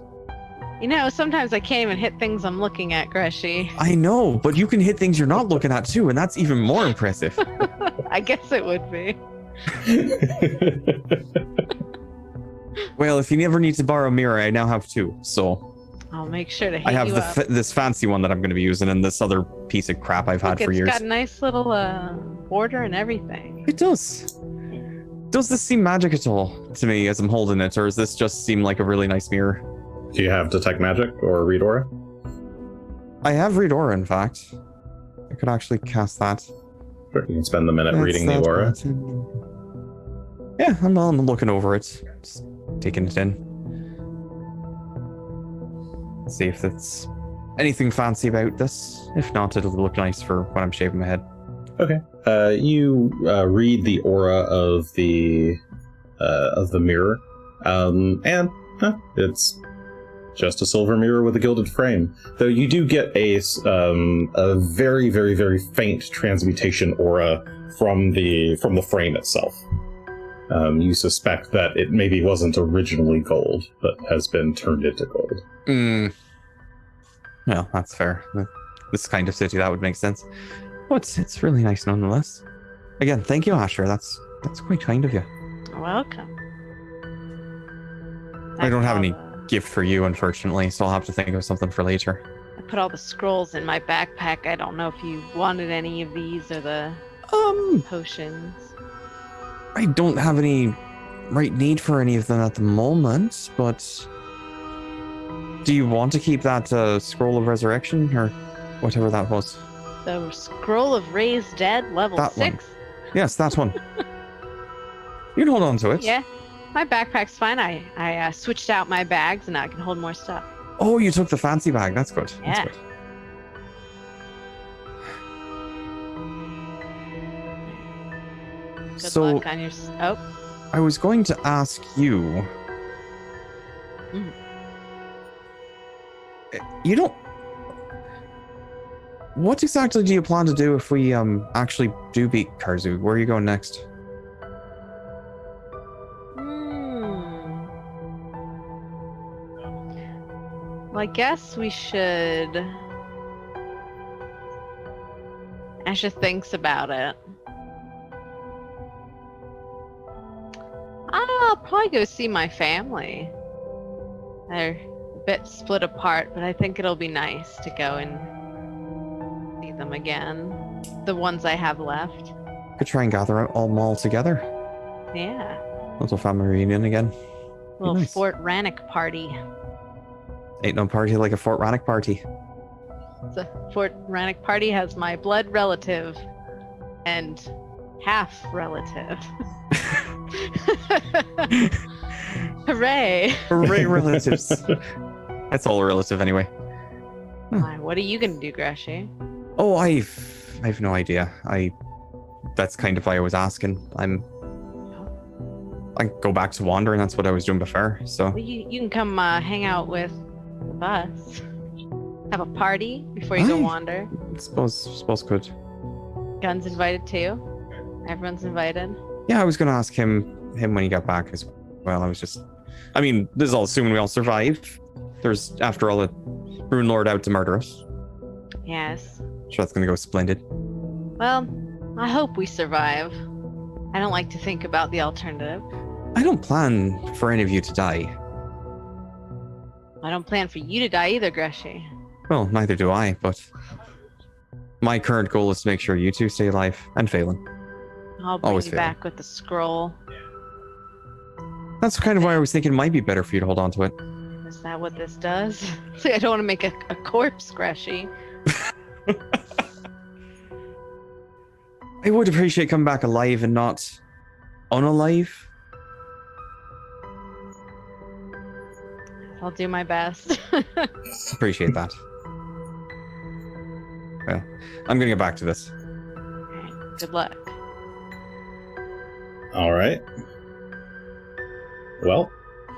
You know, sometimes I can't even hit things I'm looking at, Greshy. I know, but you can hit things you're not looking at too, and that's even more impressive. I guess it would be. Well, if you never need to borrow a mirror, I now have two, so... I'll make sure to hit I have you up. this fancy one that I'm going to be using, and this other piece of crap I've had for years. It's got a nice little border and everything. It does. Does this seem magic at all to me as I'm holding it, or does this just seem like a really nice mirror? Do you have Detect Magic or Read Aura? I have Read Aura, in fact. I could actually cast that. Sure, you can spend the minute reading the aura. Yeah, I'm looking over it. Just taking it in. See if it's anything fancy about this. If not, it'll look nice for when I'm shaving my head. Okay. You read the aura of the mirror, and it's just a silver mirror with a gilded frame. Though you do get a very, very, very faint transmutation aura from the frame itself. You suspect that it maybe wasn't originally gold, but has been turned into gold. Well, that's fair. This kind of city, that would make sense. But it's really nice nonetheless. Again, thank you, Asher. That's quite kind of you. Welcome. I don't have any gift for you, unfortunately, so I'll have to think of something for later. I put all the scrolls in my backpack. I don't know if you wanted any of these or the potions. I don't have any right need for any of them at the moment, but do you want to keep that scroll of resurrection or whatever that was? The scroll of raised dead, level That 6. one. Yes, that one. You can hold on to it. Yeah, my backpack's fine. I switched out my bags and now I can hold more stuff. Oh, you took the fancy bag. That's good. Yeah. That's good. Good So, luck on your... Oh. I was going to ask you... You don't... What exactly do you plan to do if we actually do beat Karzoug? Where are you going next? Well, I guess we should... Asher thinks about it. I'll probably go see my family. They're a bit split apart, but I think it'll be nice to go and see them again. The ones I have left. Could try and gather them all together. Yeah. Little family reunion again. Little nice. Fort Rannoch party. Ain't no party like a Fort Rannoch party. The Fort Rannoch party has my blood relative and half relative. Hooray! Hooray, relatives. That's all a relative anyway. Why, what are you gonna do, Greshy? Oh, I've no idea. That's kind of why I was asking. I go back to wandering. That's what I was doing before. So Well, you can come hang out with us. Have a party before you go wander. Suppose could. Gunn's invited too. Everyone's invited. Yeah, I was gonna ask him when he got back as well. This is all assuming we all survive. There's, after all, a Runelord out to murder us. Yes. So that's gonna go splendid. Well, I hope we survive. I don't like to think about the alternative. I don't plan for any of you to die. I don't plan for you to die either, Greshy. Well, neither do I, but my current goal is to make sure you two stay alive and Phelan. I'll bring Always you fail. back with the scroll. That's kind of why I was thinking it might be better for you to hold on to it. Is that what this does? See, I don't want to make a corpse, Greshy. I would appreciate coming back alive and not unalive. I'll do my best. Appreciate that. Well, I'm gonna get back to this. Alright, good luck. All right. Well,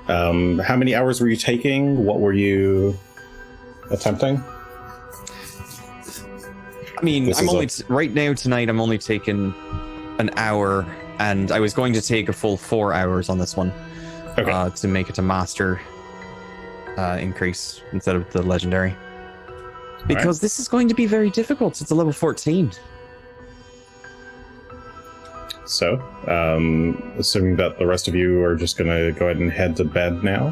how many hours were you taking? What were you attempting? I mean, This I'm is only right now tonight. I'm only taking an hour, and I was going to take a full 4 hours on this one Okay. to make it a master increase instead of the legendary. Because this is going to be very difficult. It's a level 14. So, assuming that the rest of you are just going to go ahead and head to bed now,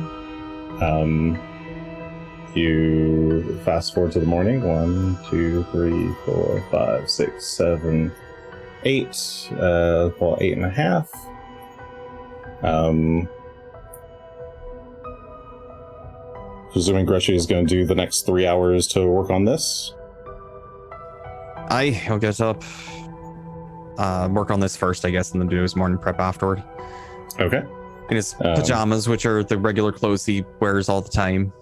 you fast forward to the morning. 1, 2, 3, 4, 5, 6, 7, 8. Well, 8.5. Presuming Greshy is going to do the next 3 hours to work on this. I'll get up, work on this first, I guess, and then do his morning prep afterward. Okay. In his pajamas, which are the regular clothes he wears all the time.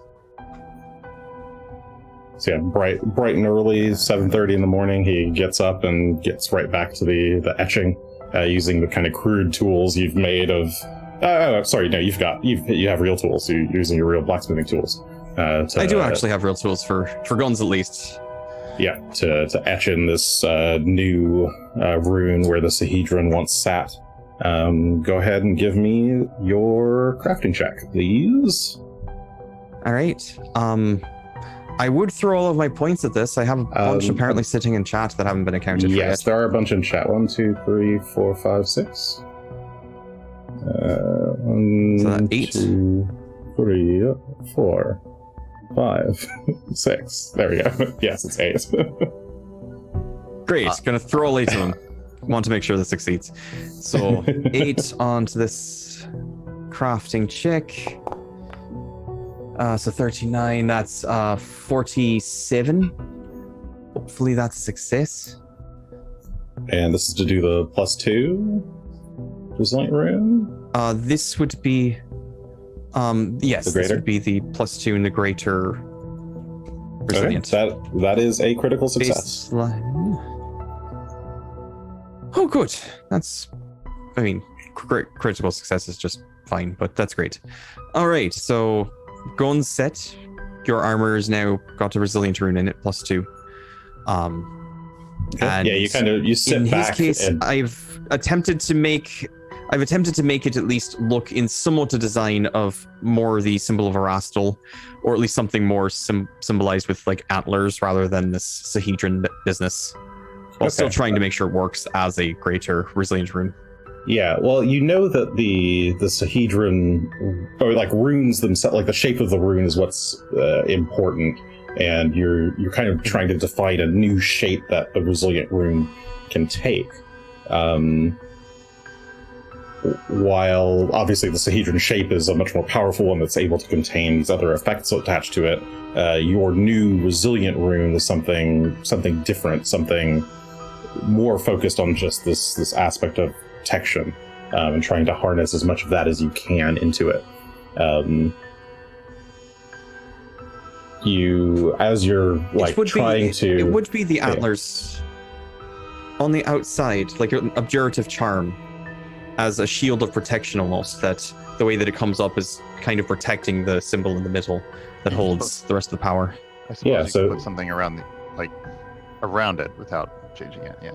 So yeah, bright and early, 7:30 in the morning, he gets up and gets right back to the etching, using the kind of crude tools you've made of. Sorry, no, you have real tools. You're using your real blacksmithing tools. I do actually have real tools for guns, at least. Yeah, to etch in this new rune where the Sahedron once sat. Go ahead and give me your crafting check, please. All right. I would throw all of my points at this. I have a bunch apparently sitting in chat that haven't been accounted for Yes, yet. there are a bunch in chat. 1, 2, 3, 4, 5, 6. 1, So that 8? 2, 3, 4, 5, 6. There we go. Yes, it's 8. Great. Gonna throw all 8 of them. Want to make sure this succeeds. So 8 onto this crafting check. So 39, that's 47. Hopefully that's a success. And this is to do the +2 resilient rune. This would be yes, The this greater? would be the +2 in the greater resilient. Okay, that is a critical success. Baseline. Oh, good. That's, I mean, critical success is just fine, but that's great. All right, so gun set. Your armor is now got a resilient rune in it, +2. And Yeah, you sit in back. his case, and, I've attempted to make it at least look in somewhat a design of more the symbol of Erastil, or at least something more symbolized with like antlers rather than this Sahedron business. While still trying to make sure it works as a greater resilient rune. Yeah, well, you know that the Sahedron, or like runes themselves, like the shape of the rune is what's important, and you're kind of trying to define a new shape that the resilient rune can take. While obviously the Sahedron shape is a much more powerful one that's able to contain these other effects attached to it, your new resilient rune is something different, something more focused on just this aspect of protection, and trying to harness as much of that as you can into it. As you're like trying to, it would be the antlers on the outside, like an obdurative charm, as a shield of protection almost. That the way that it comes up is kind of protecting the symbol in the middle that holds the rest of the power. I suppose Yeah, you so- could put something around it without changing it. Yeah.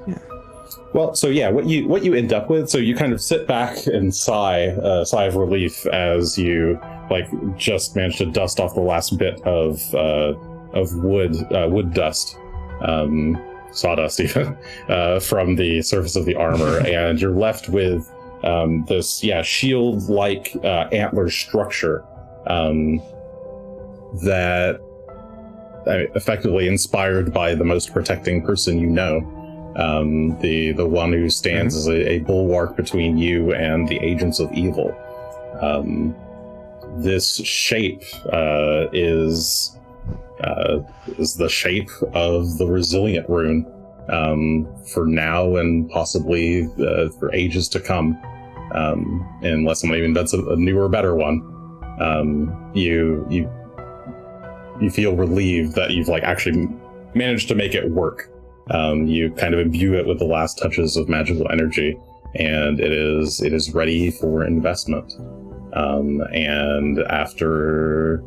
well, so yeah, what you end up with, so you kind of sit back and sigh of relief as you like just managed to dust off the last bit of wood dust, sawdust even, from the surface of the armor, and you're left with this shield-like antler structure that effectively inspired by the most protecting person you know, the one who stands as a bulwark between you and the agents of evil. This shape is the shape of the resilient rune, for now and possibly for ages to come, unless someone even does a newer, better one. You feel relieved that you've like actually managed to make it work. You kind of imbue it with the last touches of magical energy, and it is ready for investment. And after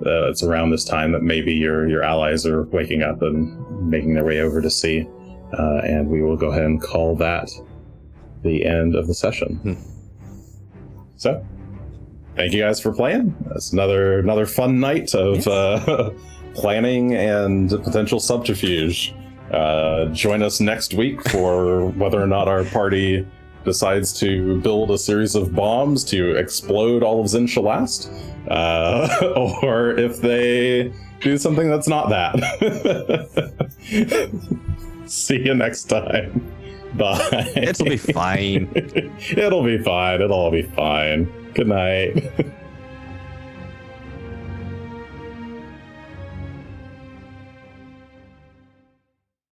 it's around this time that maybe your allies are waking up and making their way over to see, and we will go ahead and call that the end of the session. So, thank you guys for playing. It's another fun night of planning and potential subterfuge. Join us next week for whether or not our party decides to build a series of bombs to explode all of Zinshalast, or if they do something that's not that. See you next time. Bye. It'll be fine. It'll be fine. It'll all be fine. Good night.